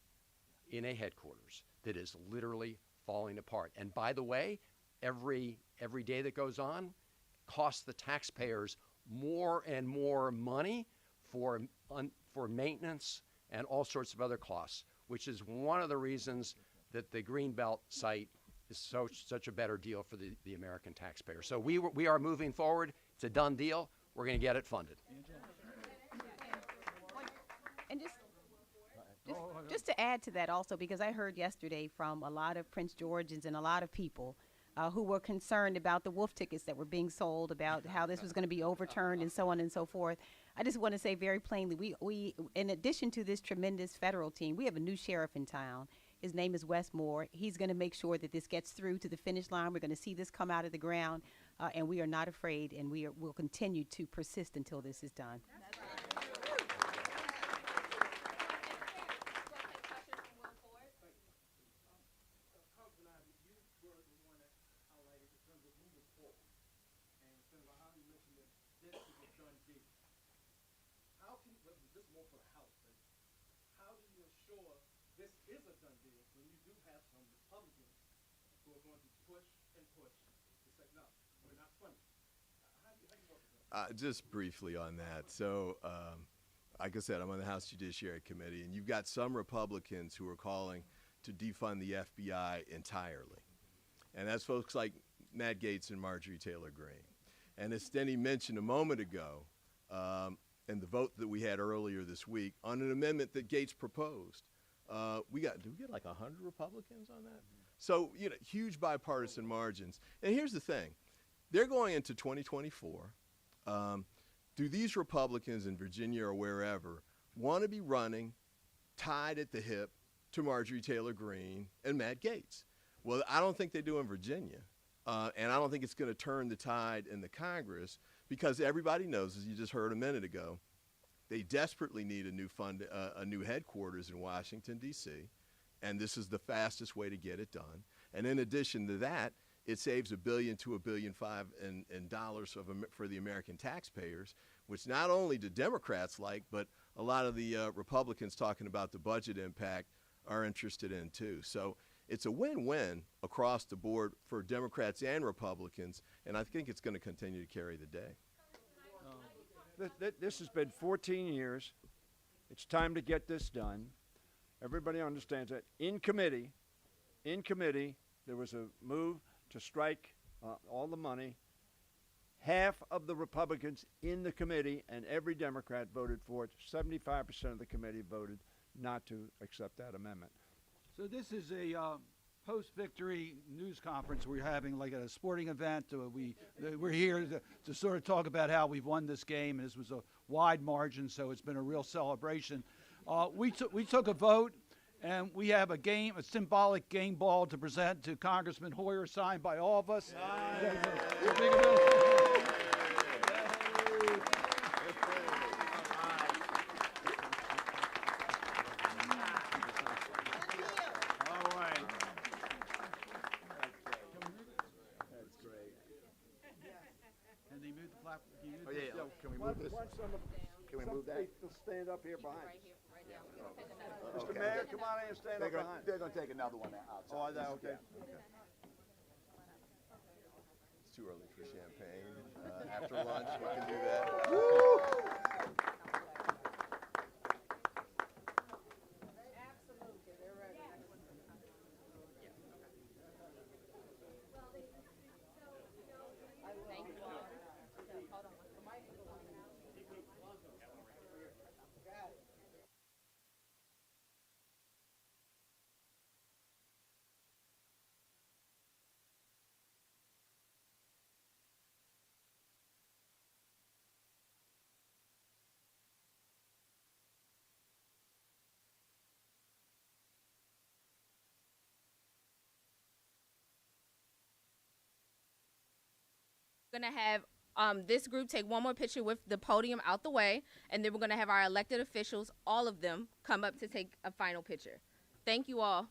in a headquarters that is literally falling apart. And by the way, every day that goes on costs the taxpayers more and more money for maintenance and all sorts of other costs, which is one of the reasons that the Greenbelt site is such a better deal for the American taxpayer. So we are moving forward. It's a done deal. We're going to get it funded.
And just to add to that also, because I heard yesterday from a lot of Prince Georgians and a lot of people who were concerned about the wolf tickets that were being sold, about how this was going to be overturned and so on and so forth. I just want to say very plainly, we in addition to this tremendous federal team, we have a new sheriff in town. His name is Wes Moore. He's going to make sure that this gets through to the finish line. We're going to see this come out of the ground, and we are not afraid, and we'll continue to persist until this is done.
This is a done deal when you do have some Republicans who are going to push and push to say, no, we're not funding. How do you work with that?
Just briefly on that. So, like I said, I'm on the House Judiciary Committee, and you've got some Republicans who are calling to defund the FBI entirely. And that's folks like Matt Gaetz and Marjorie Taylor Greene. And as Stenny mentioned a moment ago, in the vote that we had earlier this week on an amendment that Gaetz proposed, did we get like 100 Republicans on that? So, huge bipartisan margins. And here's the thing. They're going into 2024. Do these Republicans in Virginia or wherever want to be running tied at the hip to Marjorie Taylor Greene and Matt Gaetz? Well, I don't think they do in Virginia. And I don't think it's going to turn the tide in the Congress because everybody knows, as you just heard a minute ago, they desperately need a new headquarters in Washington, D.C., and this is the fastest way to get it done. And in addition to that, it saves $1 billion to $1.5 billion in dollars for the American taxpayers, which not only do Democrats like, but a lot of the Republicans talking about the budget impact are interested in too. So it's a win-win across the board for Democrats and Republicans, and I think it's going to continue to carry the day.
This has been 14 years. It's time to get this done. Everybody understands that. In committee, there was a move to strike all the money. Half of the Republicans in the committee and every Democrat voted for it. 75% of the committee voted not to accept that amendment.
So this is a post-victory news conference we're having, like at a sporting event. We're here to sort of talk about how we've won this game, and this was a wide margin, so it's been a real celebration. We took a vote, and we have a symbolic game ball to present to Congressman Hoyer, signed by all of us.
Oh, yeah, yeah. Can we
Why-
move this?
why some of-
Can we
some
move that?
people stand up here behind. Mr.
Okay.
Mayor, come on in and stand up behind.
They're going to take another one outside.
Oh, are they? Okay.
It's too early for champagne. After lunch, we can do that.
Gonna have this group take one more picture with the podium out the way, and then we're gonna have our elected officials, all of them, come up to take a final picture. Thank you all.